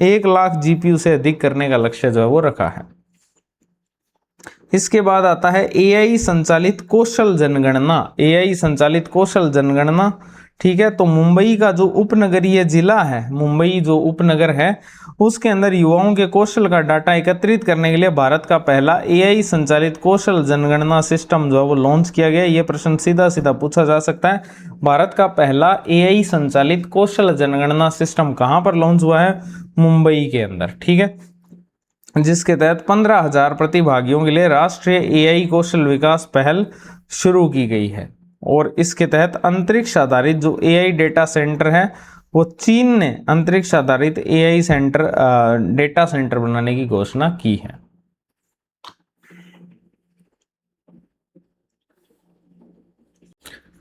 [SPEAKER 1] 1 लाख जीपीयू से अधिक करने का लक्ष्य जो है वो रखा है। इसके बाद आता है एआई संचालित कौशल जनगणना, एआई संचालित कौशल जनगणना। ठीक है, तो मुंबई का जो उपनगरीय जिला है, मुंबई जो उपनगर है उसके अंदर युवाओं के कौशल का डाटा एकत्रित करने के लिए भारत का पहला एआई संचालित कौशल जनगणना सिस्टम जो है वो लॉन्च किया गया। ये प्रश्न सीधा सीधा पूछा जा सकता है, भारत का पहला एआई संचालित कौशल जनगणना सिस्टम कहाँ पर लॉन्च हुआ है, मुंबई के अंदर। ठीक है, जिसके तहत 15,000 प्रतिभागियों के लिए राष्ट्रीय एआई कौशल विकास पहल शुरू की गई है। और इसके तहत अंतरिक्ष आधारित जो एआई डेटा सेंटर है वो चीन ने अंतरिक्ष आधारित एआई सेंटर डेटा सेंटर बनाने की घोषणा की है।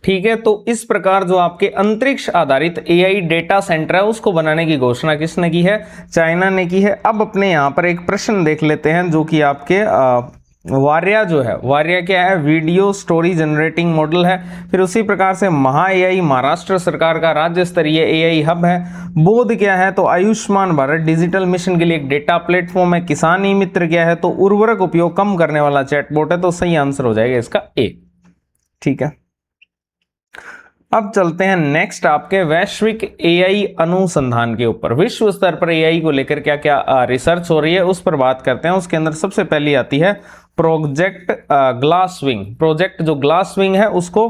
[SPEAKER 1] ठीक है, तो इस प्रकार जो आपके अंतरिक्ष आधारित एआई डेटा सेंटर है उसको बनाने की घोषणा किसने की है, चाइना ने की है। अब अपने यहाँ पर एक प्रश्न देख लेते हैं जो कि आपके वार्या जो है, वार्या क्या है, वीडियो स्टोरी जनरेटिंग मॉडल है। फिर उसी प्रकार से महा एआई महाराष्ट्र सरकार का राज्य स्तरीय एआई हब है। बोध क्या है, तो आयुष्मान भारत डिजिटल मिशन के लिए एक डेटा प्लेटफॉर्म है। किसान ई मित्र क्या है, तो उर्वरक उपयोग कम करने वाला चैटबॉट है। तो सही आंसर हो जाएगा इसका ए। ठीक है, अब चलते हैं नेक्स्ट आपके वैश्विक एआई अनुसंधान के ऊपर। विश्व स्तर पर एआई को लेकर क्या क्या रिसर्च हो रही है उस पर बात करते हैं। उसके अंदर सबसे पहली आती है प्रोजेक्ट ग्लासविंग। प्रोजेक्ट जो ग्लासविंग है उसको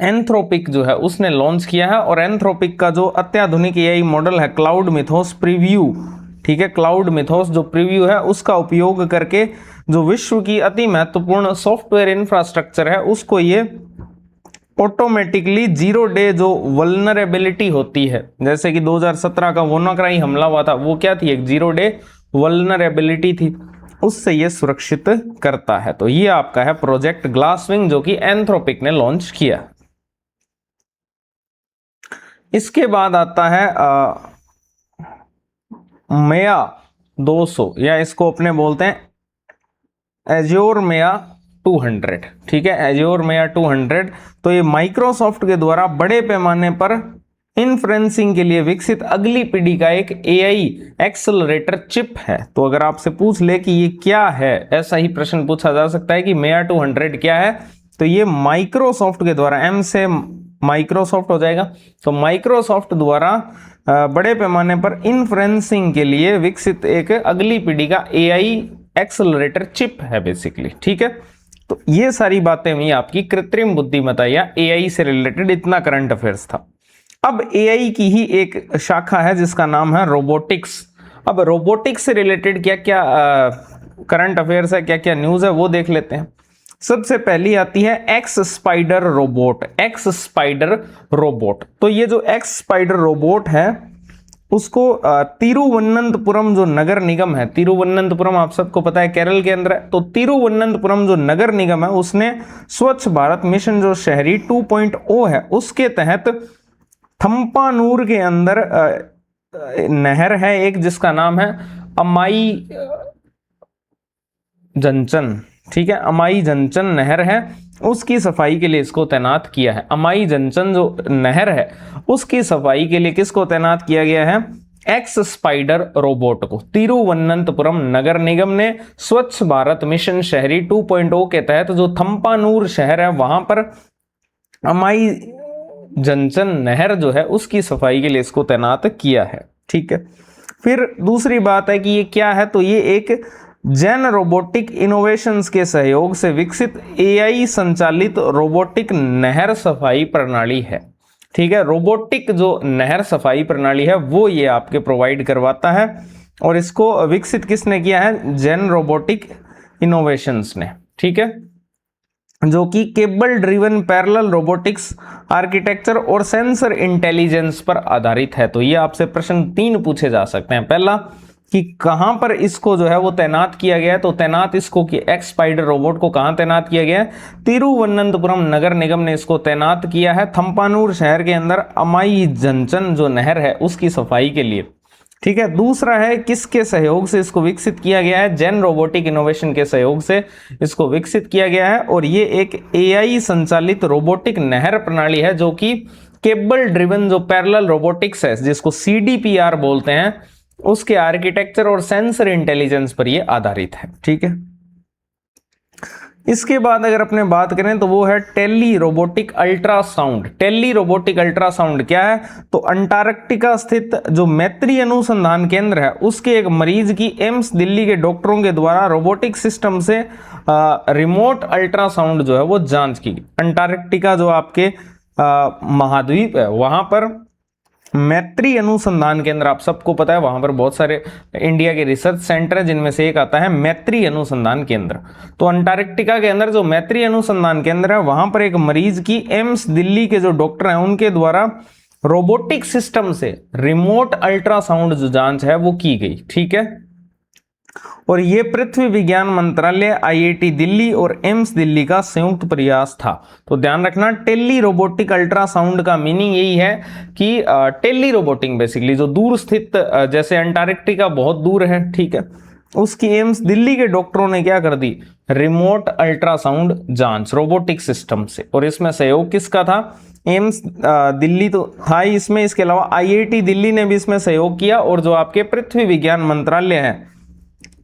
[SPEAKER 1] एंथ्रोपिक जो है उसने लॉन्च किया है, और एंथ्रोपिक का जो अत्याधुनिक एआई मॉडल है क्लाउड मिथोस प्रीव्यू, ठीक है, क्लाउड मिथोस जो प्रीव्यू है उसका उपयोग करके जो विश्व की अति महत्वपूर्ण सॉफ्टवेयर इंफ्रास्ट्रक्चर है उसको ये ऑटोमेटिकली 0 डे जो वल्नरेबिलिटी होती है, जैसे कि 2017 का WannaCry हमला हुआ था, वो क्या थी, एक 0 डे वल्नरेबिलिटी थी, उससे ये सुरक्षित करता है। तो ये आपका है प्रोजेक्ट ग्लासविंग जो कि एंथ्रोपिक ने लॉन्च किया। इसके बाद आता है मेया 200, या इसको अपने बोलते हैं एज्योर मेया 200। ठीक है, एज्योर मेया 200। तो ये माइक्रोसॉफ्ट के द्वारा बड़े पैमाने पर इन्फ्रेंसिंग के लिए विकसित अगली पीढ़ी का एक एआई एक्सेलरेटर चिप है। तो अगर आपसे पूछ ले कि ये क्या है, ऐसा ही प्रश्न पूछा जा सकता है कि मेया 200 क्या है, तो ये माइक्रोसॉफ्ट के द्वारा, एम से माइक्रोसॉफ्ट हो जाएगा, तो माइक्रोसॉफ्ट द्वारा बड़े पैमाने पर इन्फ्रेंसिंग के लिए विकसित एक अगली पीढ़ी का एआई एक्सेलरेटर चिप है बेसिकली। ठीक है, तो ये सारी बातें हुई आपकी कृत्रिम बुद्धिमत्ता या एआई से रिलेटेड, इतना करंट अफेयर्स था। अब एआई की ही एक शाखा है जिसका नाम है रोबोटिक्स। अब रोबोटिक्स से रिलेटेड क्या क्या करंट अफेयर्स है, क्या क्या न्यूज़ है वो देख लेते हैं। सबसे पहली आती है x spider robot. X spider robot, तो ये जो एक्स स्पाइडर रोबोट है उसको तिरुवनंतपुरम जो नगर निगम है, तिरुवनंतपुरम आप सबको पता है केरल के अंदर है, तो तिरुवनंतपुरम जो नगर निगम है उसने स्वच्छ भारत मिशन जो शहरी 2.0 है उसके तहत थम्पानूर के अंदर नहर है एक जिसका नाम है अमाई जंचन, ठीक है, अमाई जंचन नहर है, उसकी सफाई के लिए इसको तैनात किया है। अमाई जंचन जो नहर है उसकी सफाई के लिए किसको तैनात किया गया है? एक्स स्पाइडर रोबोट को। तिरुवनंतपुरम नगर निगम ने स्वच्छ भारत मिशन शहरी 2.0 के तहत जो थम्पानूर शहर है वहां पर अमाई जंचन नहर जो है उसकी सफाई के लिए इसको तैनात किया है, ठीक है। फिर दूसरी बात है कि ये क्या है, तो ये एक जैन रोबोटिक इनोवेशंस के सहयोग से विकसित एआई संचालित रोबोटिक नहर सफाई प्रणाली है, ठीक है। रोबोटिक जो नहर सफाई प्रणाली है वो ये आपके प्रोवाइड करवाता है और इसको विकसित किसने किया है? जैन रोबोटिक इनोवेशंस ने, ठीक है, जो कि cable driven parallel robotics architecture और सेंसर इंटेलिजेंस पर आधारित है। तो ये आपसे प्रश्न 3 पूछे जा सकते हैं। पहला कि कहां पर इसको जो है वो तैनात किया गया है, तो तैनात इसको कि एक्स स्पाइडर रोबोट को कहां तैनात किया गया है? तिरुवनंतपुरम नगर निगम ने इसको तैनात किया है थम्पानूर शहर के अंदर अमाई जंचन जो नहर है उसकी सफाई के लिए, ठीक है। दूसरा है किसके सहयोग से इसको विकसित किया गया है? जैन रोबोटिक इनोवेशन के सहयोग से इसको विकसित किया गया है और ये एक एआई संचालित रोबोटिक नहर प्रणाली है जो कि केबल ड्रिवन जो पैरेलल रोबोटिक्स है जिसको सीडीपीआर बोलते हैं उसके आर्किटेक्चर और सेंसर इंटेलिजेंस पर ये आधारित है, ठीक है। इसके बाद अगर अपने बात करें तो वो है telerobotic ultrasound. Telerobotic ultrasound क्या है? तो अंटार्कटिका स्थित जो मैत्री अनुसंधान केंद्र है उसके एक मरीज की एम्स दिल्ली के डॉक्टरों के द्वारा रोबोटिक सिस्टम से रिमोट अल्ट्रासाउंड जो है वो जांच की। अंटार्कटिका जो आपके महाद्वीप है वहां पर मैत्री अनुसंधान केंद्र आप सबको पता है, वहां पर बहुत सारे इंडिया के रिसर्च सेंटर है जिनमें से एक आता है मैत्री अनुसंधान केंद्र। तो अंटार्कटिका के अंदर जो मैत्री अनुसंधान केंद्र है वहां पर एक मरीज की एम्स दिल्ली के जो डॉक्टर हैं उनके द्वारा रोबोटिक सिस्टम से रिमोट अल्ट्रासाउंड जो जांच है वो की गई, ठीक है। और ये पृथ्वी विज्ञान मंत्रालय, आईआईटी दिल्ली और एम्स दिल्ली का संयुक्त प्रयास था। तो ध्यान रखना टेली रोबोटिक अल्ट्रासाउंड का मीनिंग यही है कि टेली रोबोटिंग बेसिकली जो दूर स्थित जैसे अंटार्कटिका बहुत दूर है, ठीक है, उसकी एम्स दिल्ली के डॉक्टरों ने क्या कर दी? रिमोट अल्ट्रासाउंड जांच रोबोटिक सिस्टम से। और इसमें सहयोग किसका था? एम्स दिल्ली तो था ही इसमें, इसके अलावा आईआईटी दिल्ली ने भी इसमें सहयोग किया और जो आपके पृथ्वी विज्ञान मंत्रालय है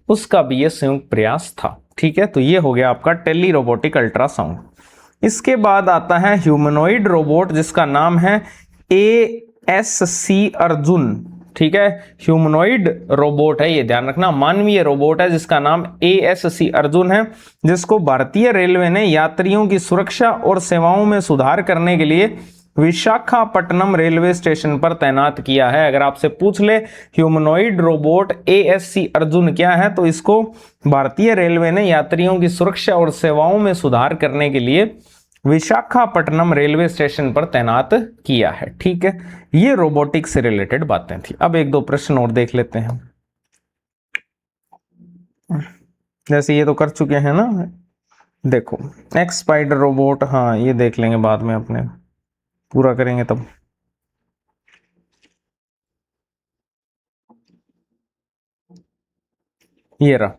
[SPEAKER 1] उसका भी ये संयुक्त प्रयास था, ठीक है। तो ये हो गया आपका टेली रोबोटिक अल्ट्रासाउंड। इसके बाद आता है ह्यूमनॉइड रोबोट जिसका नाम है ASC अर्जुन, ठीक है। ह्यूमनॉइड रोबोट है, ये ध्यान रखना, मानवीय रोबोट है जिसका नाम ASC अर्जुन है, जिसको भारतीय रेलवे ने यात्रियों की सुरक्षा और सेवाओं में सुधार करने के लिए विशाखापट्टनम रेलवे स्टेशन पर तैनात किया है। अगर आपसे पूछ ले ह्यूमनॉइड रोबोट ASC अर्जुन क्या है, तो इसको भारतीय रेलवे ने यात्रियों की सुरक्षा और सेवाओं में सुधार करने के लिए विशाखापट्टनम रेलवे स्टेशन पर तैनात किया है, ठीक है। ये रोबोटिक्स से रिलेटेड बातें थी। अब 1-2 प्रश्न और देख लेते हैं। जैसे ये तो कर चुके हैं ना, देखो एक्स स्पाइडर रोबोट, हाँ ये देख लेंगे बाद में, अपने पूरा करेंगे तब। ये रहा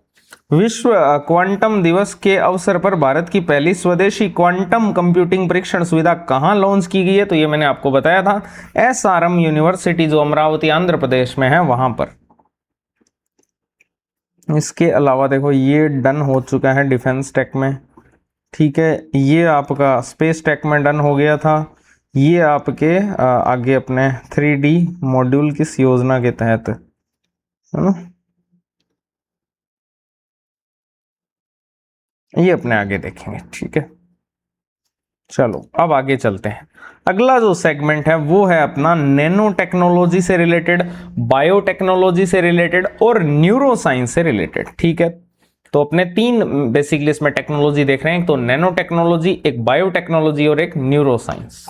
[SPEAKER 1] विश्व क्वांटम दिवस के अवसर पर भारत की पहली स्वदेशी क्वांटम कंप्यूटिंग परीक्षण सुविधा कहां लॉन्च की गई है? तो ये मैंने आपको बताया था, SRM यूनिवर्सिटी जो अमरावती आंध्र प्रदेश में है वहां पर। इसके अलावा देखो ये डन हो चुका है डिफेंस टेक में, ठीक है। ये आपका स्पेस टेक में डन हो गया था। ये आपके आगे अपने 3D मॉड्यूल किस योजना के तहत है ना, ये अपने आगे देखेंगे, ठीक है। चलो अब आगे चलते हैं। अगला जो सेगमेंट है वो है अपना नैनो टेक्नोलॉजी से रिलेटेड, बायोटेक्नोलॉजी से रिलेटेड और न्यूरो साइंस से रिलेटेड, ठीक है। तो अपने 3 बेसिकली इसमें टेक्नोलॉजी देख रहे हैं, तो नैनो टेक्नोलॉजी, एक बायोटेक्नोलॉजी और एक न्यूरो साइंस।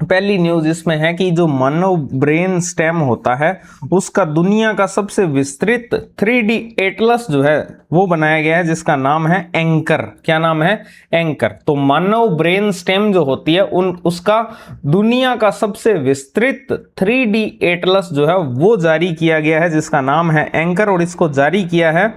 [SPEAKER 1] पहली न्यूज इसमें है कि जो मानव ब्रेन स्टेम होता है उसका दुनिया का सबसे विस्तृत 3D एटलस जो है वो बनाया गया है, जिसका नाम है एंकर। क्या नाम है? एंकर। तो मानव ब्रेन स्टेम जो होती है उसका दुनिया का सबसे विस्तृत 3D एटलस जो है वो जारी किया गया है, जिसका नाम है एंकर। और इसको जारी किया है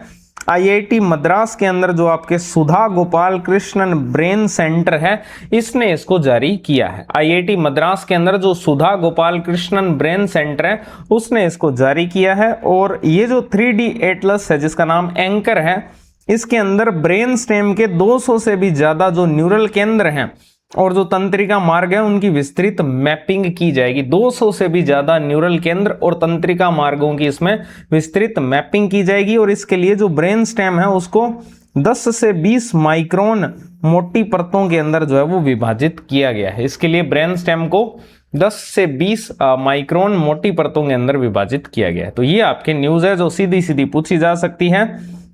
[SPEAKER 1] IIT मद्रास के अंदर जो आपके सुधा गोपाल कृष्णन ब्रेन सेंटर है, इसने इसको जारी किया है। IIT मद्रास के अंदर जो सुधा गोपाल कृष्णन ब्रेन सेंटर है उसने इसको जारी किया है। और ये जो 3D एटलस है जिसका नाम एंकर है, इसके अंदर ब्रेन स्टेम के 200 से भी ज्यादा जो न्यूरल केंद्र हैं और जो तंत्रिका मार्ग है उनकी विस्तृत मैपिंग की जाएगी। 200 से भी ज्यादा न्यूरल केंद्र और तंत्रिका मार्गों की इसमें विस्तृत मैपिंग की जाएगी। और इसके लिए जो ब्रेन स्टेम है उसको 10 से 20 माइक्रोन मोटी परतों के अंदर जो है वो विभाजित किया गया है। इसके लिए ब्रेन स्टेम को 10 से 20 माइक्रोन मोटी परतों के अंदर विभाजित किया गया है। तो ये आपकी न्यूज है जो सीधी सीधी पूछी जा सकती है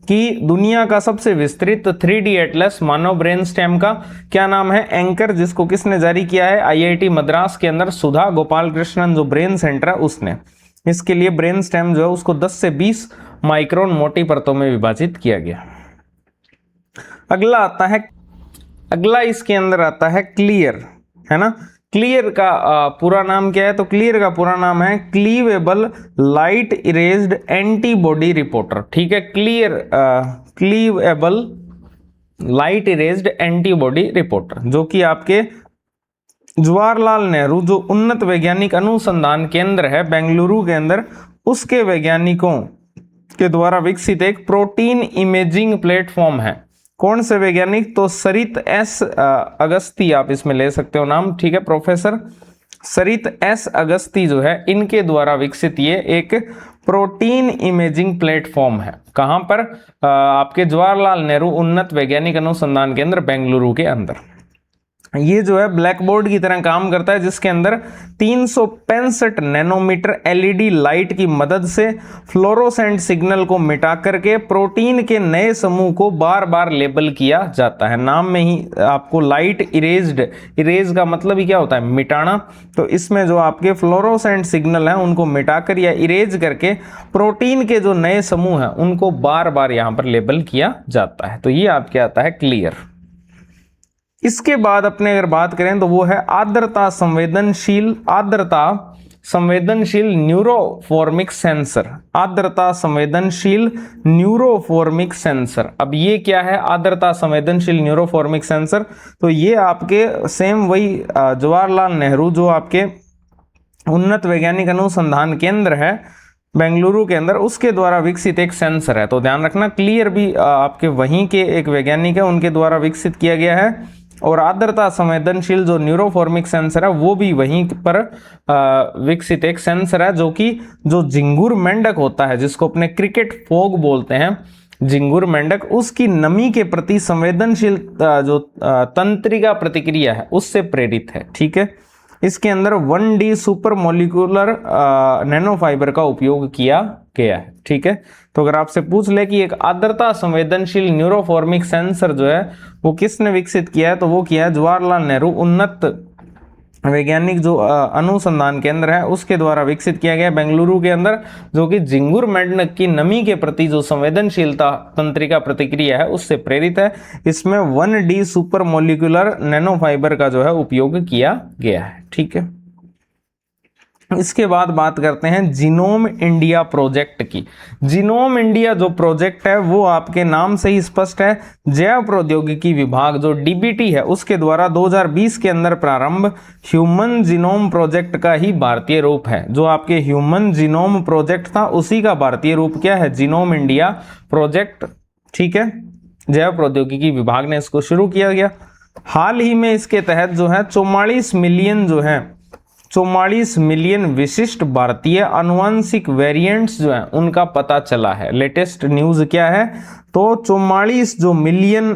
[SPEAKER 1] कि दुनिया का सबसे विस्तृत 3D एटलस मानव ब्रेन स्टेम का क्या नाम है? एंकर, जिसको किसने जारी किया है? IIT मद्रास के अंदर सुधा गोपाल कृष्णन जो ब्रेन सेंटर है उसने। इसके लिए ब्रेन स्टेम जो है उसको 10 से 20 माइक्रोन मोटी परतों में विभाजित किया गया। अगला इसके अंदर आता है क्लियर, है ना। क्लियर का पूरा नाम क्या है? तो क्लियर का पूरा नाम है क्लीवेबल लाइट इरेज्ड एंटीबॉडी रिपोर्टर। ठीक है, क्लीवेबल लाइट इरेज्ड एंटीबॉडी रिपोर्टर, जो कि आपके जवाहरलाल नेहरू जो उन्नत वैज्ञानिक अनुसंधान केंद्र है बेंगलुरु के अंदर, उसके वैज्ञानिकों के द्वारा विकसित एक प्रोटीन इमेजिंग प्लेटफॉर्म है। कौन से वैज्ञानिक? तो सरित एस अगस्ती, आप इसमें ले सकते हो नाम। ठीक है, प्रोफेसर सरित एस अगस्ती जो है इनके द्वारा विकसित ये एक प्रोटीन इमेजिंग प्लेटफॉर्म है। कहां पर? आपके जवाहरलाल नेहरू उन्नत वैज्ञानिक अनुसंधान केंद्र बेंगलुरु के अंदर। ये जो है ब्लैक बोर्ड की तरह काम करता है, जिसके अंदर 365 नैनोमीटर LED लाइट की मदद से फ्लोरोसेंट सिग्नल को मिटा करके प्रोटीन के नए समूह को बार बार लेबल किया जाता है। नाम में ही आपको लाइट इरेज्ड, इरेज का मतलब ही क्या होता है? मिटाना। तो इसमें जो आपके फ्लोरोसेंट सिग्नल है उनको मिटाकर या इरेज करके प्रोटीन के जो नए समूह है उनको बार बार यहां पर लेबल किया जाता है। तो ये आपके आता है क्लियर। इसके बाद अपने अगर बात करें तो वो है आर्द्रता संवेदनशील न्यूरोफॉर्मिक सेंसर। आर्द्रता संवेदनशील न्यूरोफॉर्मिक सेंसर। अब ये क्या है आर्द्रता संवेदनशील न्यूरोफॉर्मिक सेंसर? तो ये आपके सेम वही जवाहरलाल नेहरू जो आपके उन्नत वैज्ञानिक अनुसंधान केंद्र है बेंगलुरु के अंदर, उसके द्वारा विकसित एक सेंसर है। तो ध्यान रखना, क्लियर भी आपके वहीं के एक वैज्ञानिक है, उनके द्वारा विकसित किया गया है। और आर्द्रता संवेदनशील जो न्यूरोफॉर्मिक सेंसर है वो भी वहीं पर विकसित एक सेंसर है, जो कि जो झिंगुर मेंढक होता है, जिसको अपने क्रिकेट फॉग बोलते हैं, झिंगुर मेंढक, उसकी नमी के प्रति संवेदनशील जो तंत्रिका प्रतिक्रिया है उससे प्रेरित है। ठीक है, इसके अंदर 1D super molecular nano fibre का उपयोग किया गया है। ठीक है, तो अगर आपसे पूछ ले कि एक आर्द्रता संवेदनशील न्यूरोफॉर्मिक सेंसर जो है वो किसने विकसित किया है, तो वो किया है जवाहरलाल नेहरू उन्नत वैज्ञानिक जो अनुसंधान केंद्र है उसके द्वारा विकसित किया गया बेंगलुरु के अंदर, जो कि झिंगुर मेंढक की नमी के प्रति जो संवेदनशीलता तंत्रिका प्रतिक्रिया है उससे प्रेरित है। इसमें 1D super molecular nano fibre का जो है उपयोग किया गया है। ठीक है, इसके बाद बात करते हैं जीनोम इंडिया प्रोजेक्ट की। जीनोम इंडिया जो प्रोजेक्ट है वो आपके नाम से ही स्पष्ट है, जैव प्रौद्योगिकी विभाग जो DBT है उसके द्वारा 2020 के अंदर प्रारंभ ह्यूमन जीनोम प्रोजेक्ट का ही भारतीय रूप है। जो आपके ह्यूमन जीनोम प्रोजेक्ट था उसी का भारतीय रूप क्या है? Genome India project. ठीक है, जैव प्रौद्योगिकी विभाग ने इसको शुरू किया गया। हाल ही में इसके तहत जो है 44 मिलियन विशिष्ट भारतीय आनुवंशिक वेरिएंट्स जो हैं उनका पता चला है। लेटेस्ट न्यूज क्या है? तो 44 जो मिलियन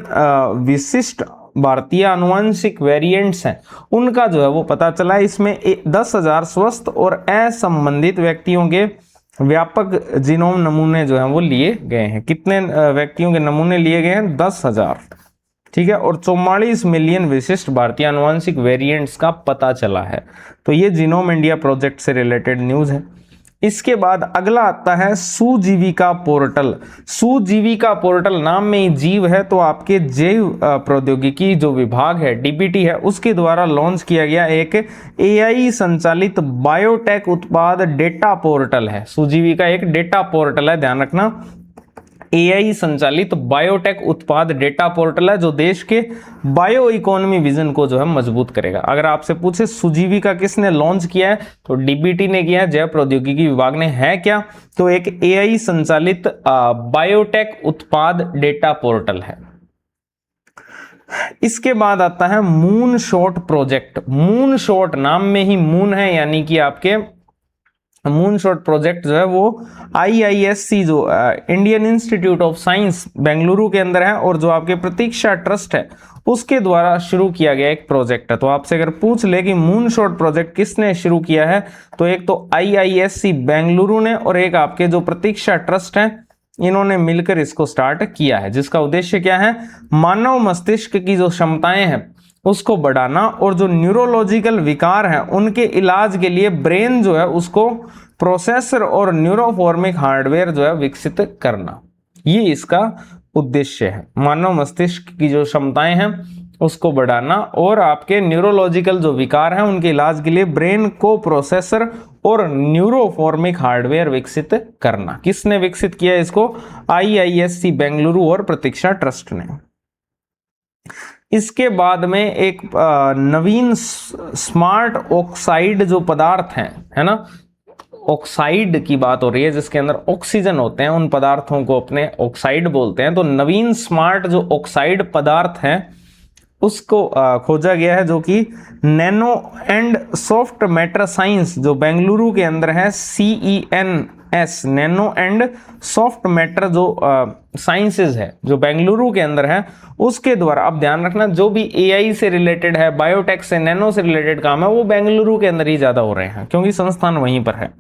[SPEAKER 1] विशिष्ट भारतीय आनुवंशिक वेरिएंट्स हैं उनका जो है वो पता चला है। इसमें 10,000 स्वस्थ और असंबंधित व्यक्तियों के व्यापक जीनोम नमूने जो हैं वो लिए गए हैं। कितने व्यक्तियों के नमूने लिए गए हैं? 10,000। ठीक है, और 44 मिलियन विशिष्ट भारतीय आनुवंशिक वेरिएंट्स का पता चला है। तो ये जीनोम इंडिया प्रोजेक्ट से रिलेटेड न्यूज है। इसके बाद अगला आता है सुजीविका पोर्टल। सुजीविका पोर्टल नाम में ही जीव है, तो आपके जैव प्रौद्योगिकी जो विभाग है डीबीटी है उसके द्वारा लॉन्च किया गया एक एआई संचालित बायोटेक उत्पाद डेटा पोर्टल है। सुजीविका एक डेटा पोर्टल है, ध्यान रखना, एआई संचालित बायोटेक उत्पाद डेटा पोर्टल है जो देश के बायो इकोनॉमी विजन को जो है मजबूत करेगा। अगर आपसे पूछे सुजीविका किसने लॉन्च किया है, तो डीबीटी ने किया है, जैव प्रौद्योगिकी विभाग ने। है क्या, तो एक एआई संचालित बायोटेक उत्पाद डेटा पोर्टल है। इसके बाद आता है moon shot project. Moon shot नाम में ही मून है, यानी कि आपके मून शॉट प्रोजेक्ट जो है वो IISC जो Indian institute of science Bengaluru के अंदर है, और जो आपके प्रतीक्षा ट्रस्ट है उसके द्वारा शुरू किया गया एक प्रोजेक्ट है। तो आपसे अगर पूछ ले कि मून शॉट प्रोजेक्ट किसने शुरू किया है, तो एक तो IISC बेंगलुरु ने, और एक आपके जो प्रतीक्षा ट्रस्ट है इन्होंने मिलकर इसको स्टार्ट किया है, जिसका उद्देश्य क्या है, मानव मस्तिष्क की जो क्षमताएं हैं उसको बढ़ाना, और जो न्यूरोलॉजिकल विकार हैं उनके इलाज के लिए ब्रेन जो है उसको प्रोसेसर और न्यूरोफॉर्मिक हार्डवेयर जो है विकसित करना, ये इसका उद्देश्य है। मानव मस्तिष्क की जो क्षमताएं हैं उसको बढ़ाना और आपके न्यूरोलॉजिकल जो विकार हैं उनके इलाज के लिए ब्रेन को प्रोसेसर और न्यूरोफॉर्मिक हार्डवेयर विकसित करना। किसने विकसित किया इसको, IISC बेंगलुरु और प्रतीक्षा ट्रस्ट ने। इसके बाद में एक नवीन स्मार्ट ऑक्साइड जो पदार्थ हैं, है ना, ऑक्साइड की बात हो रही है जिसके अंदर ऑक्सीजन होते हैं, उन पदार्थों को अपने ऑक्साइड बोलते हैं। तो नवीन स्मार्ट जो ऑक्साइड पदार्थ है उसको खोजा गया है, जो कि nano and soft matter science जो बेंगलुरु के अंदर है, CENS nano and soft matter जो साइंसेज है जो बेंगलुरु के अंदर है उसके द्वारा। अब ध्यान रखना, जो भी AI से रिलेटेड है, बायोटेक से, नैनो से रिलेटेड काम है, वो बेंगलुरु के अंदर ही ज्यादा हो रहे हैं क्योंकि संस्थान वहीं पर है।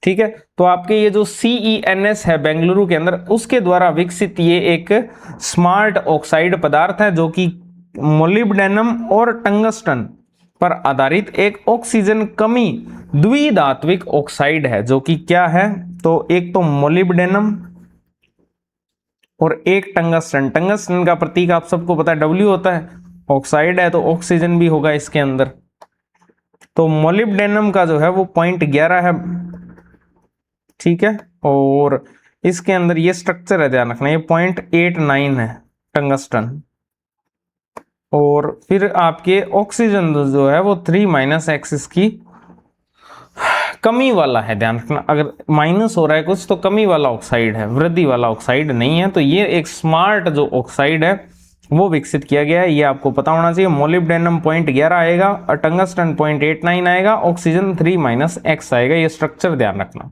[SPEAKER 1] ठीक है, तो आपके ये जो CENS है बेंगलुरु के अंदर, उसके द्वारा विकसित ये एक स्मार्ट ऑक्साइड पदार्थ है जो कि मोलिब्डेनम और टंगस्टन पर आधारित एक ऑक्सीजन कमी द्विधात्विक ऑक्साइड है, जो कि क्या है, तो एक तो मोलिब्डेनम और एक टंगस्टन। टंगस्टन का प्रतीक आप सबको पता है W होता है, ऑक्साइड है तो ऑक्सीजन भी होगा इसके अंदर। तो मोलिब्डेनम का जो है वो 0.11 है, ठीक है, और इसके अंदर ये स्ट्रक्चर है, ध्यान रखना, ये 0.89 है टंगस्टन। और फिर आपके ऑक्सीजन जो है वो 3 एक्सिस की कमी वाला है, ध्यान रखना, अगर माइनस हो रहा है कुछ तो कमी वाला ऑक्साइड है, वृद्धि वाला ऑक्साइड नहीं है। तो ये एक स्मार्ट जो ऑक्साइड है वो विकसित किया गया है, ये आपको पता होना चाहिए। मोलिब्डेनम 0.11 आएगा और टंगस्टन 0.89 आएगा, ऑक्सीजन 3 एक्स आएगा, ये स्ट्रक्चर ध्यान रखना।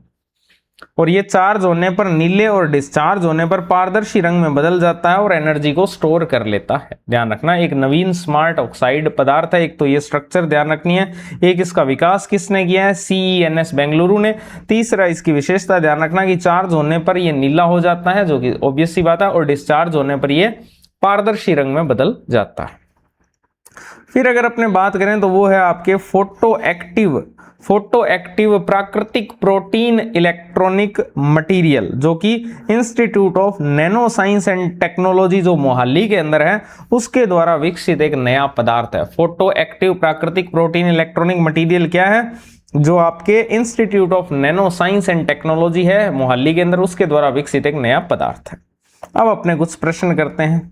[SPEAKER 1] और ये चार्ज होने पर नीले और डिस्चार्ज होने पर पारदर्शी रंग में बदल जाता है और एनर्जी को स्टोर कर लेता है। ध्यान रखना, एक नवीन स्मार्ट ऑक्साइड पदार्थ है। एक तो ये स्ट्रक्चर ध्यान रखनी है, एक इसका विकास किसने किया है, CENS बेंगलुरु ने। तीसरा इसकी विशेषता ध्यान रखना कि चार्ज होने पर ये नीला हो जाता है, जो कि ऑब्वियस सी बात है, और डिस्चार्ज होने पर ये पारदर्शी रंग में बदल जाता है। फिर अगर अपने बात करें तो वो है आपके फोटो एक्टिव प्राकृतिक प्रोटीन इलेक्ट्रॉनिक मटेरियल, जो कि institute of nano science and technology जो मोहाली के अंदर है उसके द्वारा विकसित एक नया पदार्थ है। फोटो एक्टिव प्राकृतिक प्रोटीन इलेक्ट्रॉनिक मटेरियल क्या है, जो आपके institute of nano science and technology है मोहाली के अंदर, उसके द्वारा विकसित एक नया पदार्थ है। अब अपने कुछ प्रश्न करते हैं।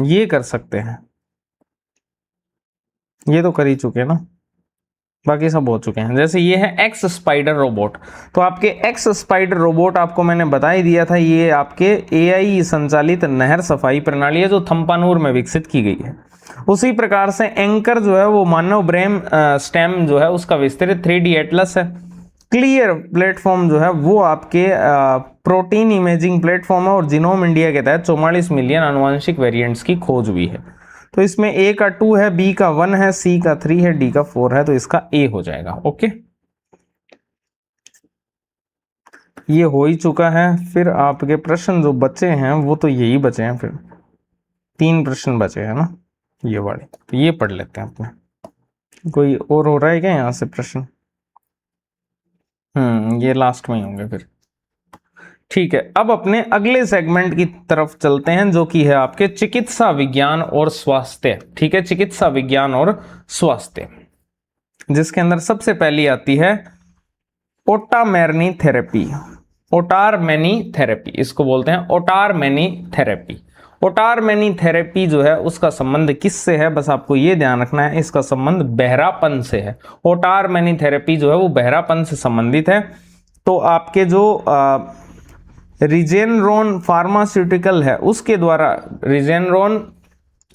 [SPEAKER 1] ये कर सकते हैं, ये तो कर ही चुके हैं ना, बाकी सब हो चुके हैं। जैसे ये है एक्स स्पाइडर रोबोट, तो आपके एक्स स्पाइडर रोबोट आपको मैंने बता ही दिया था, ये आपके AI संचालित नहर सफाई प्रणाली है जो थम्पानूर में विकसित की गई है। उसी प्रकार से एंकर जो है वो मानव ब्रेन स्टेम जो है उसका विस्तृत 3D एटलस है। क्लियर प्लेटफॉर्म जो है वो आपके प्रोटीन इमेजिंग प्लेटफॉर्म है और जीनोम इंडिया के तहत 44 मिलियन आनुवंशिक वेरिएंट्स की खोज हुई है। तो इसमें A का 2 है, B का 1 है, C का 3 है, D का 4 है, तो इसका A हो जाएगा। ओके, ये हो ही चुका है। फिर आपके प्रश्न जो बचे हैं वो तो यही बचे हैं, फिर 3 प्रश्न बचे हैं ना ये वाले, तो ये पढ़ लेते हैं अपने। कोई और हो रहा है क्या यहाँ से प्रश्न? ये लास्ट में ही होंगे फिर। ठीक है, अब अपने अगले सेगमेंट की तरफ चलते हैं जो कि है आपके चिकित्सा विज्ञान और स्वास्थ्य। ठीक है, चिकित्सा विज्ञान और स्वास्थ्य, जिसके अंदर सबसे पहली आती है ओटामेरनी थेरेपी। ओटारमेनी थेरेपी इसको बोलते हैं, ओटारमेनी थेरेपी। ओटारमेनी थेरेपी जो है उसका संबंध किससे है, बस आपको ये ध्यान रखना है, इसका संबंध बहरापन से है। ओटारमेनी थेरेपी जो है वो बहरापन से संबंधित है। तो आपके जो रिजेनरोन फार्मास्यूटिकल है उसके द्वारा, रिजेनरोन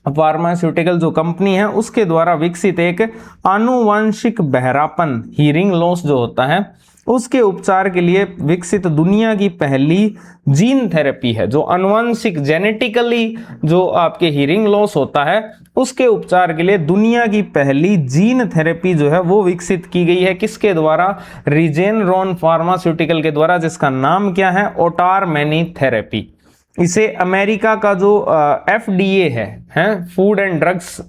[SPEAKER 1] फार्मास्यूटिकल जो कंपनी है उसके द्वारा विकसित एक आनुवंशिक बहरापन, हीरिंग लॉस जो होता है, उसके उपचार के लिए विकसित दुनिया की पहली जीन थेरेपी है। जो आनुवंशिक जेनेटिकली जो आपके हीरिंग लॉस होता है उसके उपचार के लिए दुनिया की पहली जीन थेरेपी जो है वो विकसित की गई है। किसके द्वारा? रिजेनरोन फार्मास्यूटिकल के द्वारा, जिसका नाम क्या है? ओटारमेनी थेरेपी। इसे अमेरिका का जो FDA है फूड एंड ड्रग्स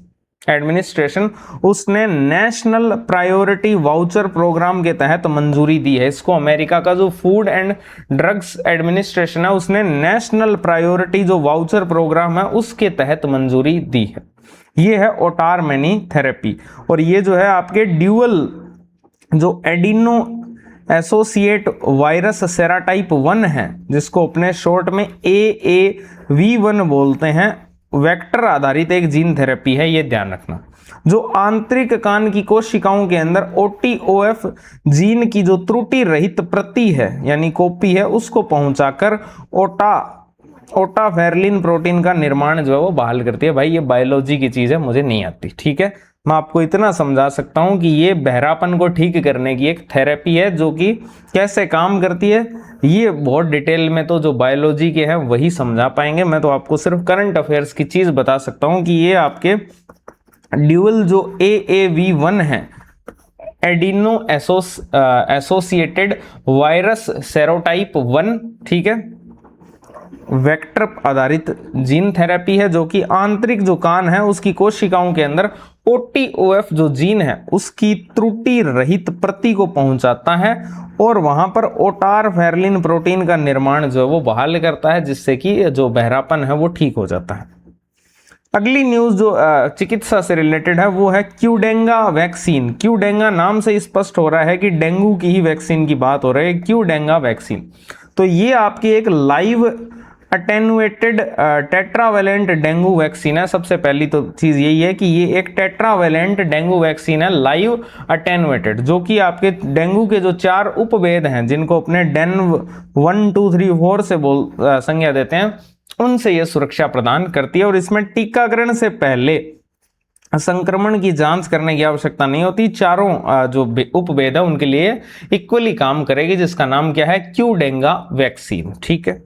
[SPEAKER 1] एडमिनिस्ट्रेशन, उसने नेशनल प्रायोरिटी वाउचर प्रोग्राम के तहत मंजूरी दी है। इसको अमेरिका का जो फूड एंड ड्रग्स एडमिनिस्ट्रेशन है उसने नेशनल प्रायोरिटी जो वाउचर प्रोग्राम है उसके तहत मंजूरी दी है। ये है ओटारमेनी थेरेपी। और ये जो है आपके ड्यूअल जो एडिनो एसोसिएट वायरस सेराटाइप 1 है, जिसको अपने शॉर्ट में AAV1 बोलते हैं, वेक्टर आधारित एक जीन थेरेपी है, ये ध्यान रखना। जो आंतरिक कान की कोशिकाओं के अंदर OTOF जीन की जो त्रुटि रहित प्रति है यानी कॉपी है, उसको पहुंचाकर ओटाफेरलिन प्रोटीन का निर्माण जो है वो बहाल करती है। भाई ये बायोलॉजी की चीज है, मुझे नहीं आती, ठीक है। मैं आपको इतना समझा सकता हूं कि ये बहरापन को ठीक करने की एक थेरेपी है जो कि कैसे काम करती है, ये बहुत डिटेल में तो जो बायोलॉजी के हैं वही समझा पाएंगे। मैं तो आपको सिर्फ करंट अफेयर्स की चीज बता सकता हूं कि ये आपके ड्यूअल जो AAV1 है, एडिनो एसोसिएटेड वायरस सेरोटाइप 1, ठीक है, वेक्टर आधारित जीन थेरेपी है जो कि आंतरिक जो कान है उसकी कोशिकाओं के अंदर OTOF जो जीन है उसकी त्रुटि रहित प्रति को पहुंचाता है और वहां पर ओटारफेरलिन प्रोटीन का निर्माण जो है वो बहाल करता है, जिससे कि जो बहरापन है वो ठीक हो जाता है। अगली न्यूज जो चिकित्सा से रिलेटेड है वो है क्यूडेंगा वैक्सीन। क्यूडेंगा नाम से स्पष्ट हो रहा है कि डेंगू की ही वैक्सीन की बात हो रही है, क्यूडेंगा वैक्सीन। तो ये आपकी एक live attenuated tetravalent dengue vaccine है। सबसे पहली तो चीज यही है कि ये एक टेट्रावेलेंट डेंगू वैक्सीन है, लाइव अटेनुएटेड, जो कि आपके डेंगू के जो 4 उपभेद हैं जिनको अपने डेन 1 2 3 4 से संज्ञा देते हैं, उनसे यह सुरक्षा प्रदान करती है। और इसमें टीकाकरण से पहले संक्रमण की जांच करने की आवश्यकता नहीं होती। चारों जो उपभेद है उनके लिए इक्वली काम करेगी, जिसका नाम क्या है? क्यूडेंगा वैक्सीन, ठीक है।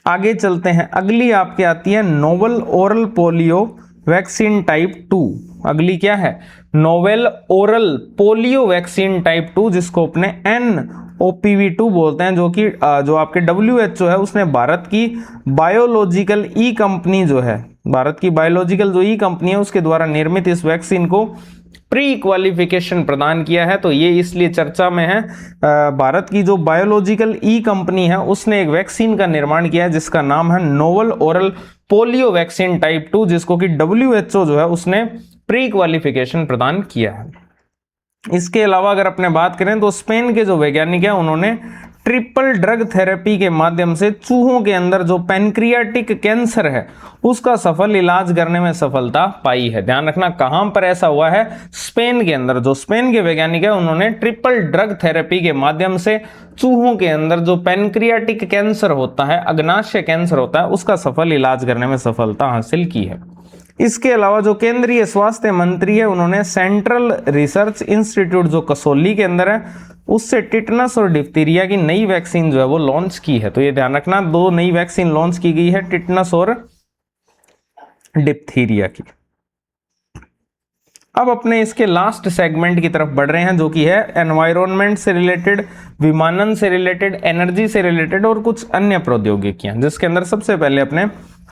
[SPEAKER 1] आगे चलते हैं, अगली आपके आती है novel oral polio vaccine type 2। अगली क्या है? Novel oral polio vaccine type 2, जिसको अपने NOPV2 बोलते हैं, जो कि जो आपके WHO है उसने भारत की बायोलॉजिकल ई कंपनी जो है, भारत की बायोलॉजिकल जो ई कंपनी है उसके द्वारा निर्मित इस वैक्सीन को प्री क्वालिफिकेशन प्रदान किया है। तो ये इसलिए चर्चा में है, भारत की जो बायोलॉजिकल ई कंपनी है उसने एक वैक्सीन का निर्माण किया है जिसका नाम है novel oral polio vaccine type 2, जिसको कि WHO जो है उसने प्री क्वालिफिकेशन प्रदान किया है। इसके अलावा अगर अपने बात करें तो स्पेन के जो वैज्ञानिक हैं उन्होंने ट्रिपल ड्रग थेरेपी के माध्यम से चूहों के अंदर जो पैनक्रियाटिक कैंसर है उसका सफल इलाज करने में सफलता पाई है। ध्यान रखना कहां पर ऐसा हुआ है? स्पेन के अंदर। जो स्पेन के वैज्ञानिक है उन्होंने ट्रिपल ड्रग थेरेपी के माध्यम से चूहों के अंदर जो पैनक्रियाटिक कैंसर होता है, अग्नाशय कैंसर होता है, उसका सफल इलाज करने में सफलता हासिल की है। इसके अलावा जो केंद्रीय स्वास्थ्य मंत्री है उन्होंने सेंट्रल रिसर्च इंस्टीट्यूट जो कसौली के अंदर है उससे टिटनस और डिप्थीरिया की नई वैक्सीन जो है वो लॉन्च की है। तो ये ध्यान रखना 2 नई वैक्सीन लॉन्च की गई है, टिटनस और डिप्थीरिया की। अब अपने इसके लास्ट सेगमेंट की तरफ बढ़ रहे हैं, जो कि है एनवायरनमेंट से रिलेटेड, विमानन से रिलेटेड, एनर्जी से रिलेटेड और कुछ अन्य प्रौद्योगिकियां, जिसके अंदर सबसे पहले अपने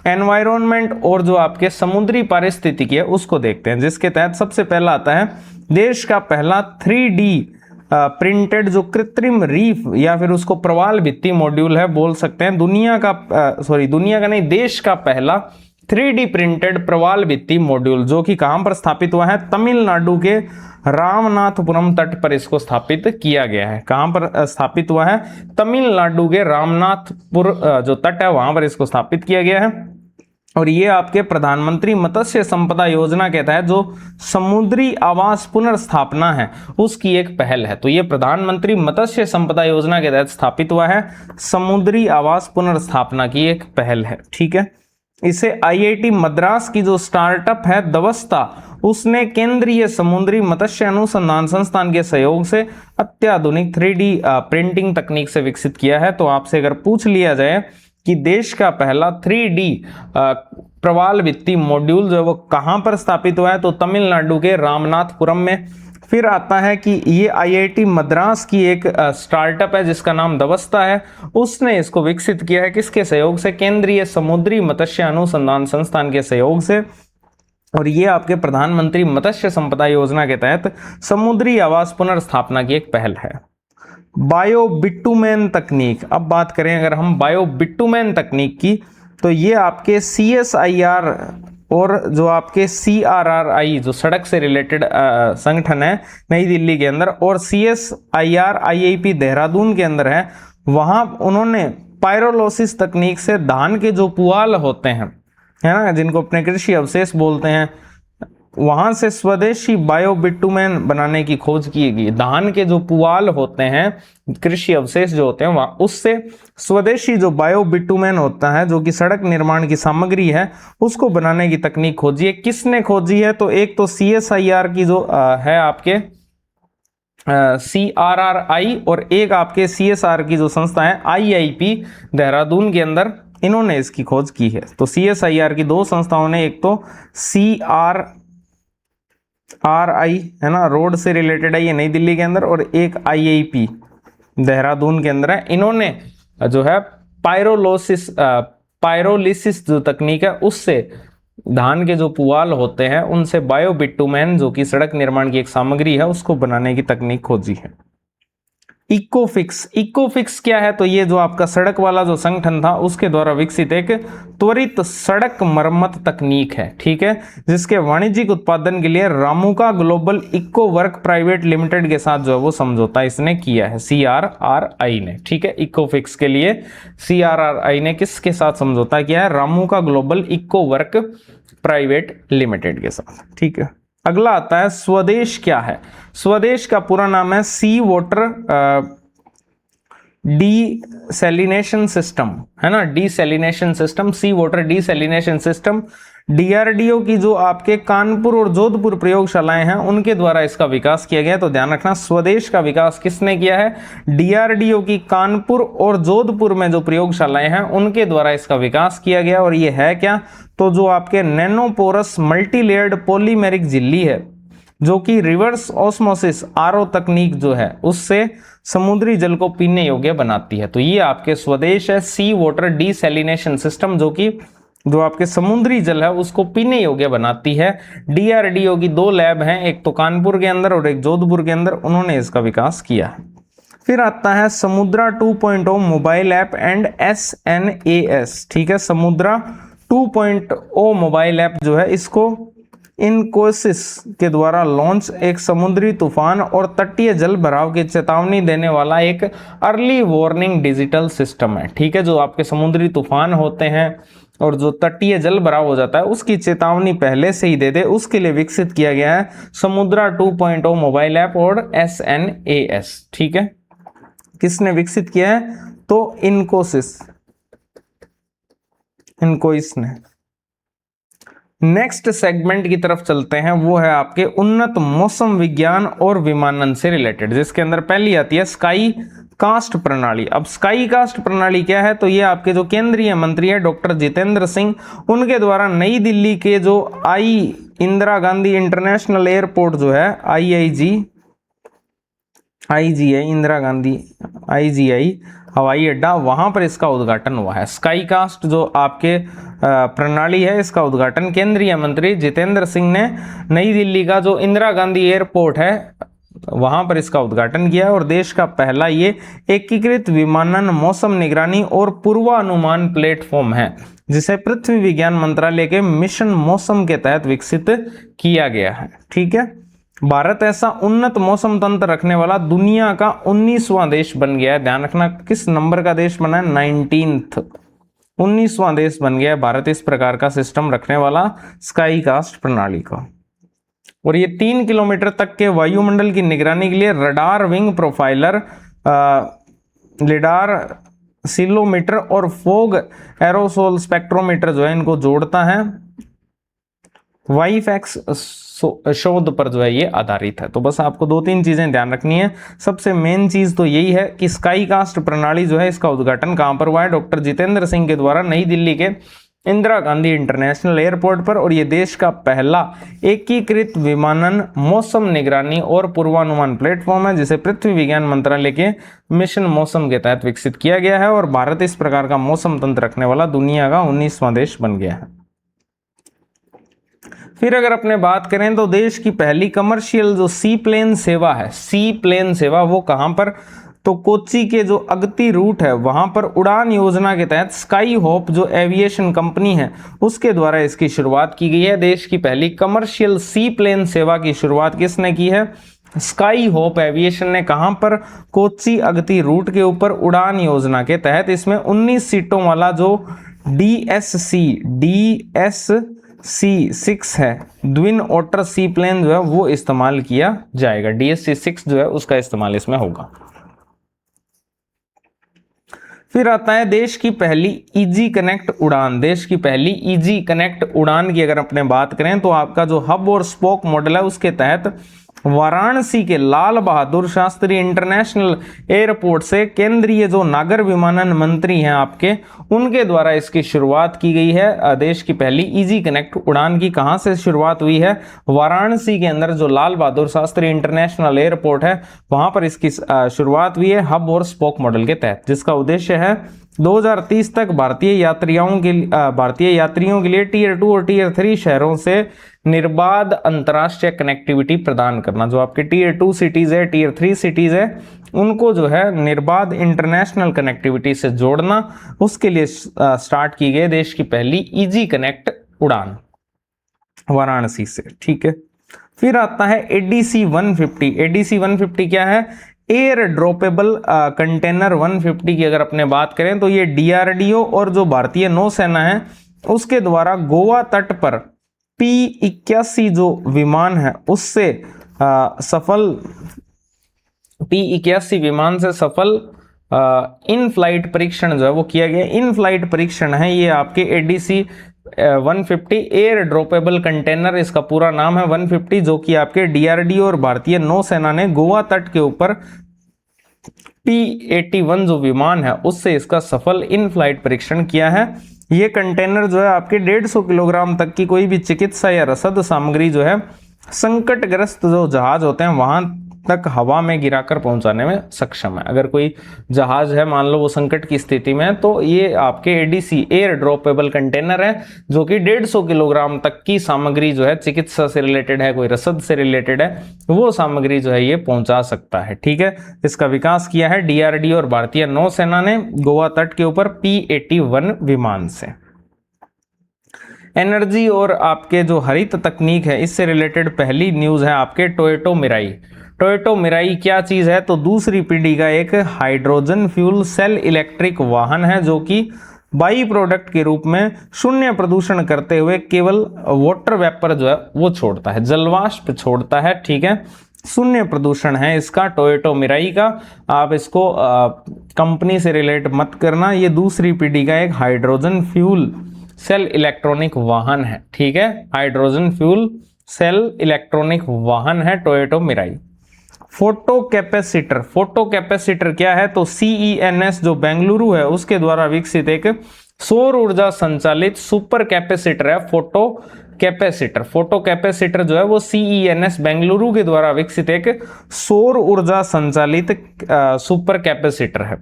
[SPEAKER 1] एनवायरनमेंट और जो आपके समुद्री पारिस्थितिकी है उसको देखते हैं, जिसके तहत सबसे पहला आता है देश का पहला 3D प्रिंटेड जो कृत्रिम रीफ या फिर उसको प्रवाल भित्ति मॉड्यूल है बोल सकते हैं, दुनिया का नहीं, देश का पहला 3D प्रिंटेड प्रवाल भित्ति मॉड्यूल, जो कि कहां पर स्थापित हुआ है, तमिलनाडु के रामनाथपुरम तट पर इसको स्थापित किया गया है। कहां पर स्थापित हुआ है, तमिलनाडु के रामनाथपुर जो तट है वहां पर इसको स्थापित किया गया है। और ये आपके प्रधानमंत्री मत्स्य संपदा योजना के तहत जो समुद्री आवास पुनर्स्थापना है उसकी एक पहल है। तो ये प्रधानमंत्री मत्स्य संपदा योजना के तहत स्थापित हुआ है, समुद्री आवास पुनर्स्थापना की एक पहल है। ठीक है, इसे IIT मद्रास की जो स्टार्टअप है दवस्ता, उसने केंद्रीय समुद्री मत्स्य अनुसंधान संस्थान के सहयोग से अत्याधुनिक 3D प्रिंटिंग तकनीक से विकसित किया है। तो आपसे अगर पूछ लिया जाए कि देश का पहला 3D प्रवाल भित्ति मॉड्यूल जो है वो कहां पर स्थापित हुआ है, तो तमिलनाडु के रामनाथपुरम में। फिर आता है कि ये IIT मद्रास की एक स्टार्टअप है जिसका नाम दवस्ता है, उसने इसको विकसित किया है किसके सहयोग से, केंद्रीय समुद्री मत्स्य अनुसंधान संस्थान के सहयोग से। और ये आपके प्रधानमंत्री मत्स्य संपदा योजना के तहत समुद्री आवास पुनर्स्थापना की एक पहल है। बायो बिटुमेन तकनीक, अब बात करें अगर हम बायो बिटुमेन तकनीक की, तो ये आपके CSIR और जो आपके CRRI जो सड़क से रिलेटेड संगठन है नई दिल्ली के अंदर, और CSIR IIP देहरादून के अंदर है, वहां उन्होंने पायरोलोसिस तकनीक से धान के जो पुआल होते हैं, है ना, जिनको अपने कृषि अवशेष बोलते हैं, वहां से स्वदेशी बायोबिटुमेन बनाने की खोज की गई। धान के जो पुआल होते हैं, कृषि अवशेष जो होते हैं, वहां उससे स्वदेशी जो बायोबिटुमेन होता है, जो कि सड़क निर्माण की सामग्री है, उसको बनाने की तकनीक खोजी है। किसने खोजी है, तो एक तो CSIR की जो है आपके CRRI, और एक आपके CSR की जो संस्था है IIP देहरादून के अंदर, इन्होंने इसकी खोज की है। तो CSIR की दो संस्थाओं ने, एक तो CRRI है ना, रोड से रिलेटेड है, ये नई दिल्ली के अंदर, और एक IIP देहरादून के अंदर है, इन्होंने जो है पायरोलिसिस जो तकनीक है उससे धान के जो पुआल होते हैं उनसे बायोबिटुमेन जो कि सड़क निर्माण की एक सामग्री है उसको बनाने की तकनीक खोजी है। इकोफिक्स क्या है, तो ये जो आपका सड़क वाला जो संगठन था उसके द्वारा विकसित एक त्वरित सड़क मरम्मत तकनीक है। ठीक है, जिसके वाणिज्यिक उत्पादन के लिए Ramuka global eco work private limited के साथ जो है वो समझौता इसने किया है, CRRI ने। ठीक है, इकोफिक्स के लिए CRRI ने किसके साथ समझौता किया है, Ramuka global eco work private limited के साथ। ठीक है, अगला आता है स्वदेश क्या है। स्वदेश का पूरा नाम है सी वाटर डीसैलिनेशन सिस्टम, है ना, डीसैलिनेशन सिस्टम, सी वाटर डीसैलिनेशन सिस्टम। DRDO की जो आपके कानपुर और जोधपुर प्रयोगशालाएं हैं उनके द्वारा इसका विकास किया गया है। तो ध्यान रखना, स्वदेश का विकास किसने किया है, DRDO की कानपुर और जोधपुर में जो प्रयोगशालाएं हैं उनके द्वारा इसका विकास किया गया। और ये है क्या, तो जो आपके नैनोपोरस मल्टीलेयर्ड पॉलीमेरिक झिल्ली है, जो कि रिवर्स ऑस्मोसिस RO तकनीक जो है उससे समुद्री जल को पीने योग्य बनाती है। तो ये आपके स्वदेश है, सी वाटर डीसैलिनेशन सिस्टम, जो कि जो आपके समुद्री जल है उसको पीने योग्य बनाती है। DRDO की दो लैब हैं, एक तो कानपुर के अंदर और एक जोधपुर के अंदर, उन्होंने इसका विकास किया है। फिर आता है समुद्रा 2.0 मोबाइल ऐप एंड SNAS। ठीक है, समुद्रा 2.0 मोबाइल ऐप जो है इसको इनकोसिस के द्वारा लॉन्च एक समुद्री तूफान और तटीय जल भराव की चेतावनी देने वाला एक अर्ली वार्निंग डिजिटल सिस्टम है। ठीक है, जो आपके समुद्री तूफान होते हैं और जो तटीय जल भराव हो जाता है उसकी चेतावनी पहले से ही दे दे, उसके लिए विकसित किया गया है समुद्रा 2.0 मोबाइल ऐप और SNAS। ठीक है, किसने विकसित किया है, तो इनकोसिस ने। नेक्स्ट सेगमेंट की तरफ चलते हैं, वो है आपके उन्नत मौसम विज्ञान और विमानन से रिलेटेड, जिसके अंदर पहली आती है स्काई कास्ट प्रणाली। अब स्काई कास्ट प्रणाली क्या है, तो ये आपके जो केंद्रीय मंत्री है डॉक्टर जितेंद्र सिंह, उनके द्वारा नई दिल्ली के जो इंदिरा गांधी इंटरनेशनल एयरपोर्ट जो है IGI इंदिरा गांधी IGI हवाई अड्डा, वहां पर इसका उद्घाटन हुआ है। स्काई कास्ट जो आपके प्रणाली है, इसका उद्घाटन केंद्रीय मंत्री जितेंद्र सिंह ने नई दिल्ली का जो इंदिरा गांधी एयरपोर्ट है वहां पर इसका उद्घाटन किया है। और देश का पहला ये एकीकृत विमानन, मौसम निगरानी और पूर्वानुमान प्लेटफॉर्म है, जिसे पृथ्वी विज्ञान मंत्रालय के मिशन मौसम के तहत विकसित किया गया है। ठीक है, भारत ऐसा उन्नत मौसम तंत्र रखने वाला दुनिया का 19वां देश बन गया है। ध्यान रखना किस नंबर का देश बना है, 19वां देश बन गया है भारत इस प्रकार का सिस्टम रखने वाला स्काई कास्ट प्रणाली का। और ये 3 किलोमीटर तक के वायुमंडल की निगरानी के लिए रडार, विंग प्रोफाइलर, लिडार, सिलोमीटर और फोग एरोसोल स्पेक्ट्रोमीटर जो है इनको जोड़ता है। वाईफैक्स शोध पर जो है ये आधारित है। तो बस आपको 2-3 चीजें ध्यान रखनी है। सबसे मेन चीज तो यही है कि स्काई कास्ट प्रणाली जो है इसका उद्घाटन कहां पर हुआ है, डॉक्टर जितेंद्र सिंह के द्वारा नई दिल्ली के इंदिरा गांधी इंटरनेशनल एयरपोर्ट पर। और ये देश का पहला एकीकृत विमानन, मौसम निगरानी और पूर्वानुमान प्लेटफॉर्म है, जिसे पृथ्वी विज्ञान मंत्रालय के मिशन मौसम के तहत विकसित किया गया है। और भारत इस प्रकार का मौसम तंत्र रखने वाला दुनिया का 19वां देश बन गया है। फिर अगर अपने बात करें तो देश की पहली कमर्शियल जो सी प्लेन सेवा है, सी प्लेन सेवा, वो कहां पर, तो कोच्चि के जो अगती रूट है वहां पर उड़ान योजना के तहत स्काई होप जो एविएशन कंपनी है उसके द्वारा इसकी शुरुआत की गई है। देश की पहली कमर्शियल सी प्लेन सेवा की शुरुआत किसने की है, स्काई होप एविएशन ने। कहां पर, कोच्चि अगती रूट के ऊपर उड़ान योजना के तहत। इसमें 19 सीटों वाला जो DSC-6 है, ट्विन ओटर सी प्लेन जो है वो इस्तेमाल किया जाएगा। DSC-6 जो है उसका इस्तेमाल इसमें होगा। फिर आता है देश की पहली इजी कनेक्ट उड़ान। देश की पहली इजी कनेक्ट उड़ान की अगर अपने बात करें तो आपका जो हब और स्पोक मॉडल है उसके तहत वाराणसी के लाल बहादुर शास्त्री इंटरनेशनल एयरपोर्ट से केंद्रीय जो नागर विमानन मंत्री हैं आपके, उनके द्वारा इसकी शुरुआत की गई है। देश की पहली इजी कनेक्ट उड़ान की कहां से शुरुआत हुई है, वाराणसी के अंदर जो लाल बहादुर शास्त्री इंटरनेशनल एयरपोर्ट है वहां पर इसकी शुरुआत हुई है हब और स्पोक मॉडल के तहत, जिसका उद्देश्य है 2030 तक भारतीय यात्रियों के लिए टीयर 2 और टीयर 3 शहरों से निर्बाध अंतर्राष्ट्रीय कनेक्टिविटी प्रदान करना। जो आपके टीयर 2 सिटीज है, टीयर 3 सिटीज है, उनको जो है निर्बाध इंटरनेशनल कनेक्टिविटी से जोड़ना, उसके लिए स्टार्ट की गई देश की पहली इजी कनेक्ट उड़ान वाराणसी से। ठीक है, फिर आता है ADC 150। ADC 150 क्या है, एयर ड्रॉपेबल कंटेनर 150 की अगर अपने बात करें तो ये DRDO और जो भारतीय नौसेना है उसके द्वारा गोवा तट पर P-81 जो विमान है उससे सफल P-81 विमान से सफल इन फ्लाइट परीक्षण जो है वो किया गया। इन फ्लाइट परीक्षण है ये आपके ADC 150 एयर ड्रॉपेबल कंटेनर, इसका पूरा नाम है 150, जो कि आपके DRDO और भारतीय नौसेना ने गोवा तट के ऊपर P-81 जो विमान है उससे इसका सफल इन फ्लाइट परीक्षण किया है। ये कंटेनर जो है आपके 150 किलोग्राम तक की कोई भी चिकित्सा या रसद सामग्री जो है संकटग्रस्त जो जहाज होते हैं वहां तक हवा में गिराकर पहुंचाने में सक्षम है। अगर कोई जहाज है मान लो वो संकट की स्थिति में है तो ये आपके ADC एयर ड्रॉपेबल कंटेनर है जो कि 150 किलोग्राम तक की सामग्री जो है चिकित्सा से रिलेटेड है, कोई रसद से रिलेटेड है, वो सामग्री जो है ये पहुंचा सकता है। ठीक है, इसका विकास किया है DRDO और भारतीय नौसेना ने गोवा तट के ऊपर P-81 विमान से। एनर्जी और आपके जो हरित तकनीक है इससे रिलेटेड पहली न्यूज है आपके टोयोटो मिराई। टोयोटो मिराई क्या चीज है, तो दूसरी पीढ़ी का एक हाइड्रोजन फ्यूल सेल इलेक्ट्रिक वाहन है जो कि बाई प्रोडक्ट के रूप में शून्य प्रदूषण करते हुए केवल वाटर वेपर जो है वो छोड़ता है, जलवाष्प छोड़ता है। ठीक है, शून्य प्रदूषण है इसका टोयोटो मिराई का। आप इसको कंपनी से रिलेट मत करना, ये दूसरी पीढ़ी का एक हाइड्रोजन फ्यूल सेल इलेक्ट्रॉनिक वाहन है। ठीक है, हाइड्रोजन फ्यूल सेल इलेक्ट्रॉनिक वाहन है Toyota Mirai. Photo capacitor, photo capacitor क्या है? तो CENS जो बेंगलुरु है उसके द्वारा विकसित एक सौर ऊर्जा संचालित सुपर कैपेसिटर है फोटो कैपेसिटर। फोटो कैपेसिटर जो है वो CENS बेंगलुरु के द्वारा विकसित एक सौर ऊर्जा संचालित सुपर कैपेसिटर है।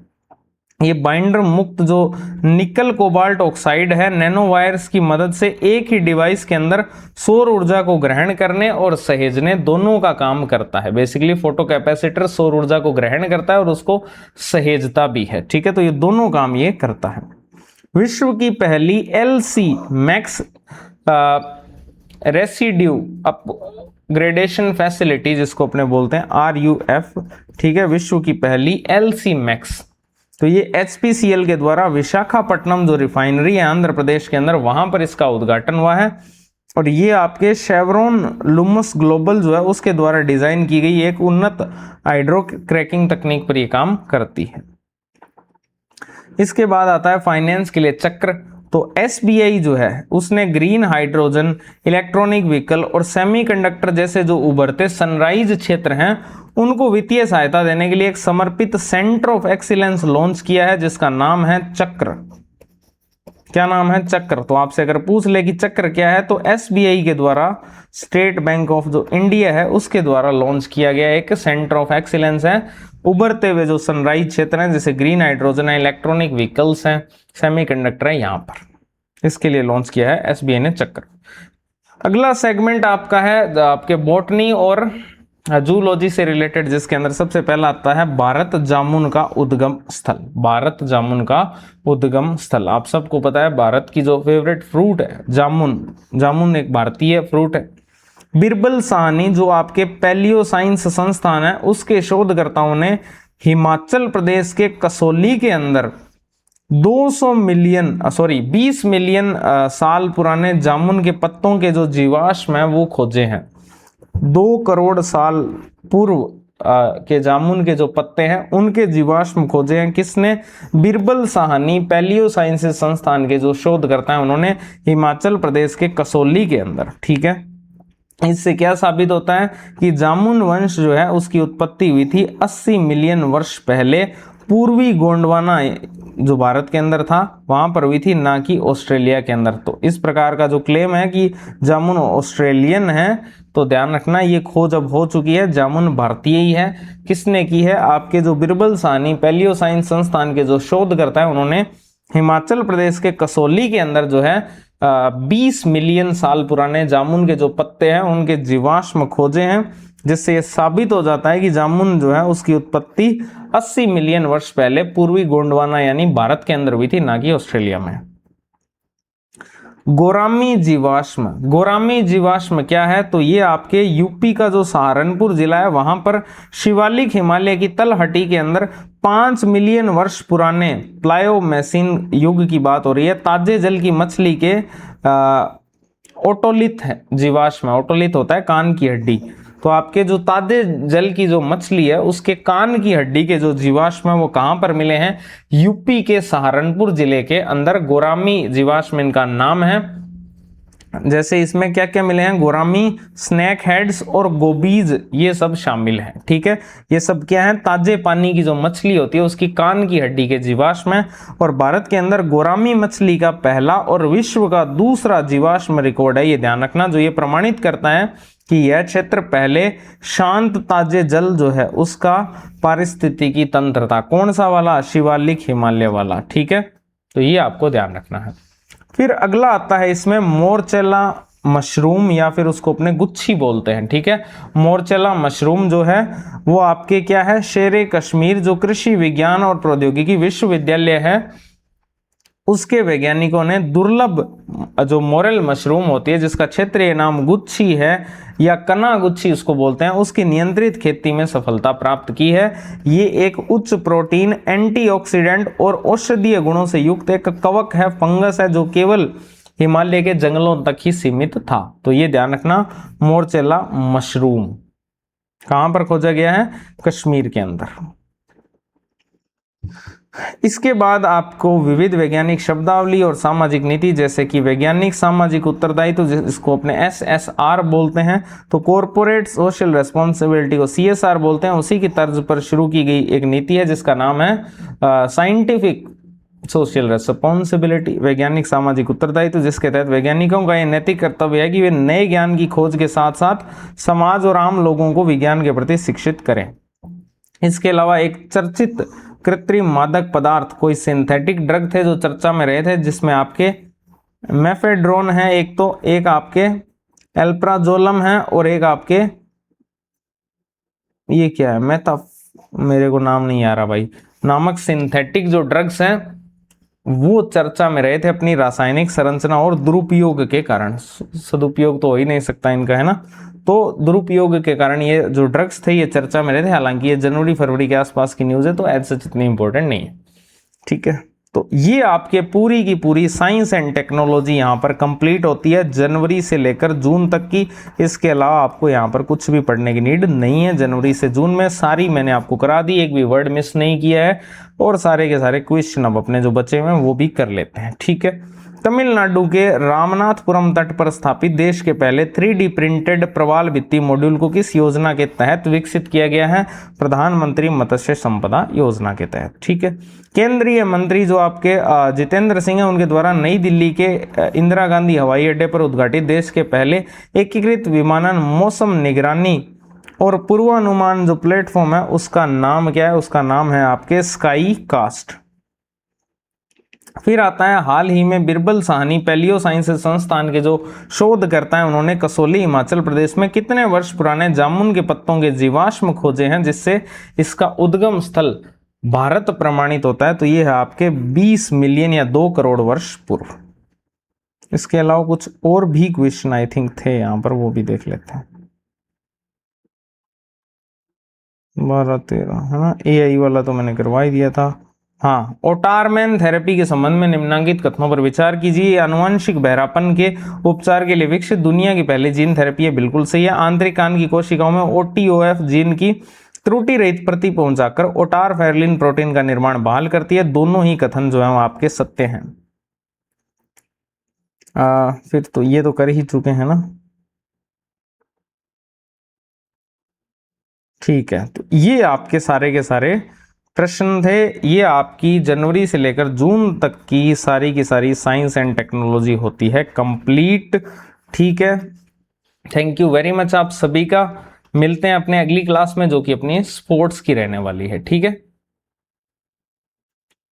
[SPEAKER 1] ये बाइंडर मुक्त जो निकल कोबाल्ट ऑक्साइड है नैनो वायर्स की मदद से एक ही डिवाइस के अंदर सौर ऊर्जा को ग्रहण करने और सहेजने दोनों का काम करता है। बेसिकली फोटो कैपेसिटर सौर ऊर्जा को ग्रहण करता है और उसको सहेजता भी है। ठीक है, तो ये दोनों काम ये करता है। विश्व की पहली LC max residue upgradation facility जिसको अपने बोलते हैं RUF, ठीक है, विश्व की पहली LC मैक्स, तो ये HPCL के द्वारा विशाखापट्टनम जो रिफाइनरी है आंध्र प्रदेश के अंदर वहां पर इसका उद्घाटन हुआ है। और ये आपके शेवरॉन लुमस ग्लोबल जो है उसके द्वारा डिजाइन की गई एक उन्नत हाइड्रो क्रैकिंग तकनीक पर ये काम करती है। इसके बाद आता है फाइनेंस के लिए चक्र। तो SBI जो है उसने ग्रीन हाइड्रोजन, इलेक्ट्रॉनिक व्हीकल और सेमीकंडक्टर जैसे जो उभरते सनराइज क्षेत्र हैं उनको वित्तीय सहायता देने के लिए एक समर्पित सेंटर ऑफ एक्सीलेंस लॉन्च किया है जिसका नाम है चक्र। क्या नाम है? चक्र। तो आपसे अगर पूछ ले कि चक्र क्या है तो SBI के द्वारा, स्टेट बैंक ऑफ जो इंडिया है उसके द्वारा लॉन्च किया गया एक सेंटर ऑफ एक्सीलेंस है। उभरते हुए जो सनराइज क्षेत्र हैं जैसे ग्रीन हाइड्रोजन है, इलेक्ट्रॉनिक व्हीकल्स हैं, सेमीकंडक्टर है, यहां पर इसके लिए लॉन्च किया है SBI ने चक्र। अगला सेगमेंट आपका है आपके बॉटनी और जूलॉजी से रिलेटेड, जिसके अंदर सबसे पहला आता है भारत जामुन का उद्गम स्थल। भारत जामुन का उद्गम स्थल, आप सबको पता है भारत की जो फेवरेट फ्रूट है जामुन, जामुन एक भारतीय फ्रूट है। बिरबल साहनी जो आपके पैलियो साइंस संस्थान है उसके शोधकर्ताओं ने हिमाचल प्रदेश के कसौली के अंदर 20 मिलियन साल पुराने जामुन के पत्तों के जो जीवाश्म है वो खोजे हैं। 2 करोड़ साल पूर्व के जामुन के जो पत्ते हैं उनके जीवाश्म खोजे हैं। किसने? बिरबल साहनी, पैलियो साइंसेस संस्थान के जो शोधकर्ता हैं उन्होंने हिमाचल प्रदेश के कसौली के अंदर। ठीक है, इससे क्या साबित होता है कि जामुन वंश जो है उसकी उत्पत्ति हुई थी 80 मिलियन वर्ष पहले पूर्वी गोंडवाना जो भारत के अंदर था वहां पर हुई थी, ना कि ऑस्ट्रेलिया के अंदर। तो इस प्रकार का जो क्लेम है कि जामुन ऑस्ट्रेलियन है तो ध्यान रखना ये खोज अब हो चुकी है, जामुन भारतीय ही है। किसने की है? आपके जो बिरबल साहनी पैलियो साइंस संस्थान के जो शोधकर्ता है उन्होंने हिमाचल प्रदेश के कसौली के अंदर जो है 20 मिलियन साल पुराने जामुन के जो पत्ते हैं उनके जीवाश्म खोजे हैं, जिससे यह साबित हो जाता है कि जामुन जो है उसकी उत्पत्ति 80 मिलियन वर्ष पहले पूर्वी गोंडवाना यानी भारत के अंदर हुई थी, ना कि ऑस्ट्रेलिया में। गोरामी जीवाश्म, गोरामी जीवाश्म क्या है? तो ये आपके यूपी का जो सहारनपुर जिला है वहां पर शिवालिक हिमालय की तलहटी के अंदर 5 मिलियन वर्ष पुराने प्लायोमेसिन युग की बात हो रही है। ताजे जल की मछली के ओटोलिथ है जीवाश्म, ओटोलिथ होता है कान की हड्डी। तो आपके जो ताजे जल की जो मछली है उसके कान की हड्डी के जो जीवाश्म है वो कहां पर मिले हैं? यूपी के सहारनपुर जिले के अंदर गोरामी जीवाश्म इनका नाम है। जैसे इसमें क्या क्या मिले हैं? गोरामी, स्नैक हेड्स और गोबीज ये सब शामिल हैं। ठीक है, ये सब क्या है? ताजे पानी की जो मछली होती है उसकी कान की हड्डी के जीवाश्म है। और भारत के अंदर गोरामी मछली का पहला और विश्व का दूसरा जीवाश्म रिकॉर्ड है, ये ध्यान रखना, जो ये प्रमाणित करता है कि यह क्षेत्र पहले शांत ताजे जल जो है उसका पारिस्थितिकी तंत्र था। कौन सा वाला? शिवालिक हिमालय वाला। ठीक है, तो ये आपको ध्यान रखना है। फिर अगला आता है इसमें मोरचेला मशरूम, या फिर उसको अपने गुच्छी बोलते हैं। ठीक है, मोरचेला मशरूम जो है वो आपके क्या है? शेरे कश्मीर जो कृषि विज्ञान और प्रौद्योगिकी विश्वविद्यालय है उसके वैज्ञानिकों ने दुर्लभ जो मोरेल मशरूम होती है जिसका क्षेत्रीय नाम गुच्छी है या कना गुच्छी उसको बोलते हैं, उसकी नियंत्रित खेती में सफलता प्राप्त की है। ये एक उच्च प्रोटीन, एंटीऑक्सीडेंट और औषधीय गुणों से युक्त एक कवक है, फंगस है जो केवल हिमालय के जंगलों तक ही सीमित था। तो ये ध्यान रखना, मोरचेला मशरूम कहां पर खोजा गया है? कश्मीर के अंदर। इसके बाद आपको विविध वैज्ञानिक शब्दावली और सामाजिक नीति, जैसे कि वैज्ञानिक सामाजिक उत्तरदायित्व जिसको अपने SSR बोलते हैं, तो कॉर्पोरेट सोशल रेस्पॉन्सिबिलिटी को CSR बोलते हैं, उसी की तर्ज पर शुरू की गई एक नीति है जिसका नाम है साइंटिफिक सोशल रेस्पॉन्सिबिलिटी, वैज्ञानिक सामाजिक उत्तरदायित्व, जिसके तहत वैज्ञानिकों का यह नैतिक कर्तव्य है कि वे नए ज्ञान की खोज के साथ साथ समाज और आम लोगों को विज्ञान के प्रति शिक्षित करें। इसके अलावा एक चर्चित कृत्रिम मादक पदार्थ, कोई सिंथेटिक ड्रग थे जो चर्चा में रहे थे, जिसमें आपके मेफेड्रोन है एक, तो एक आपके एल्प्राजोलम है, और एक आपके ये क्या है मेरे को नाम नहीं आ रहा भाई, नामक सिंथेटिक जो ड्रग्स हैं वो चर्चा में रहे थे अपनी रासायनिक संरचना और दुरुपयोग के कारण। सदुपयोग तो हो ही नहीं सकता इनका, है ना, तो दुरुपयोग के कारण ये जो ड्रग्स थे ये चर्चा में रहे थे। हालांकि ये जनवरी फरवरी के आसपास की न्यूज है, तो एज सच इतनी इंपॉर्टेंट नहीं है, ठीक है। तो ये आपके पूरी की पूरी साइंस एंड टेक्नोलॉजी यहाँ पर कंप्लीट होती है जनवरी से लेकर जून तक की। इसके अलावा आपको यहाँ पर कुछ भी पढ़ने की नीड नहीं है। जनवरी से जून में सारी मैंने आपको करा दी, एक भी वर्ड मिस नहीं किया है, और सारे के सारे क्वेश्चन अब अपने जो बचे हुए हैं वो भी कर लेते हैं, ठीक है। तमिलनाडु के रामनाथपुरम तट पर स्थापित देश के पहले 3D प्रिंटेड प्रवाल भित्ति मॉड्यूल को किस योजना के तहत विकसित किया गया है? प्रधानमंत्री मत्स्य संपदा योजना के तहत, ठीक है। केंद्रीय मंत्री जो आपके जितेंद्र सिंह है, उनके द्वारा नई दिल्ली के इंदिरा गांधी हवाई अड्डे पर उद्घाटित देश के पहले एकीकृत विमानन मौसम निगरानी और पूर्वानुमान जो प्लेटफॉर्म है उसका नाम क्या है? उसका नाम है आपके स्काई कास्ट। फिर आता है हाल ही में बिरबल साहनी पैलियो साइंस संस्थान के जो शोधकर्ता हैं, उन्होंने कसौली हिमाचल प्रदेश में कितने वर्ष पुराने जामुन के पत्तों के जीवाश्म खोजे हैं जिससे इसका उद्गम स्थल भारत प्रमाणित होता है? तो ये है आपके 20 मिलियन या 2 करोड़ वर्ष पूर्व। इसके अलावा कुछ और भी क्वेश्चन आई थिंक थे यहाँ पर, वो भी देख लेते हैं। 12-13 है ना, AI वाला तो मैंने करवा ही दिया था। हाँ, ओटारमैन थेरेपी के संबंध में निम्नलिखित कथनों पर विचार कीजिए। आनुवंशिक बहरापन के उपचार के लिए विकसित दुनिया की पहली जीन थेरेपी है, बिल्कुल सही है। आंतरिक कान की कोशिकाओं में OTOF जीन की त्रुटि रहित प्रति पहुंचाकर ओटारफेरलिन प्रोटीन का निर्माण बहाल करती है। दोनों ही कथन जो है वो आपके सत्य हैं। फिर तो ये तो कर ही चुके हैं ना, ठीक है। तो ये आपके सारे के सारे प्रश्न थे। ये आपकी जनवरी से लेकर जून तक की सारी साइंस एंड टेक्नोलॉजी होती है कंप्लीट, ठीक है। थैंक यू वेरी मच आप सभी का। मिलते हैं अपने अगली क्लास में जो कि अपनी स्पोर्ट्स की रहने वाली है, ठीक है।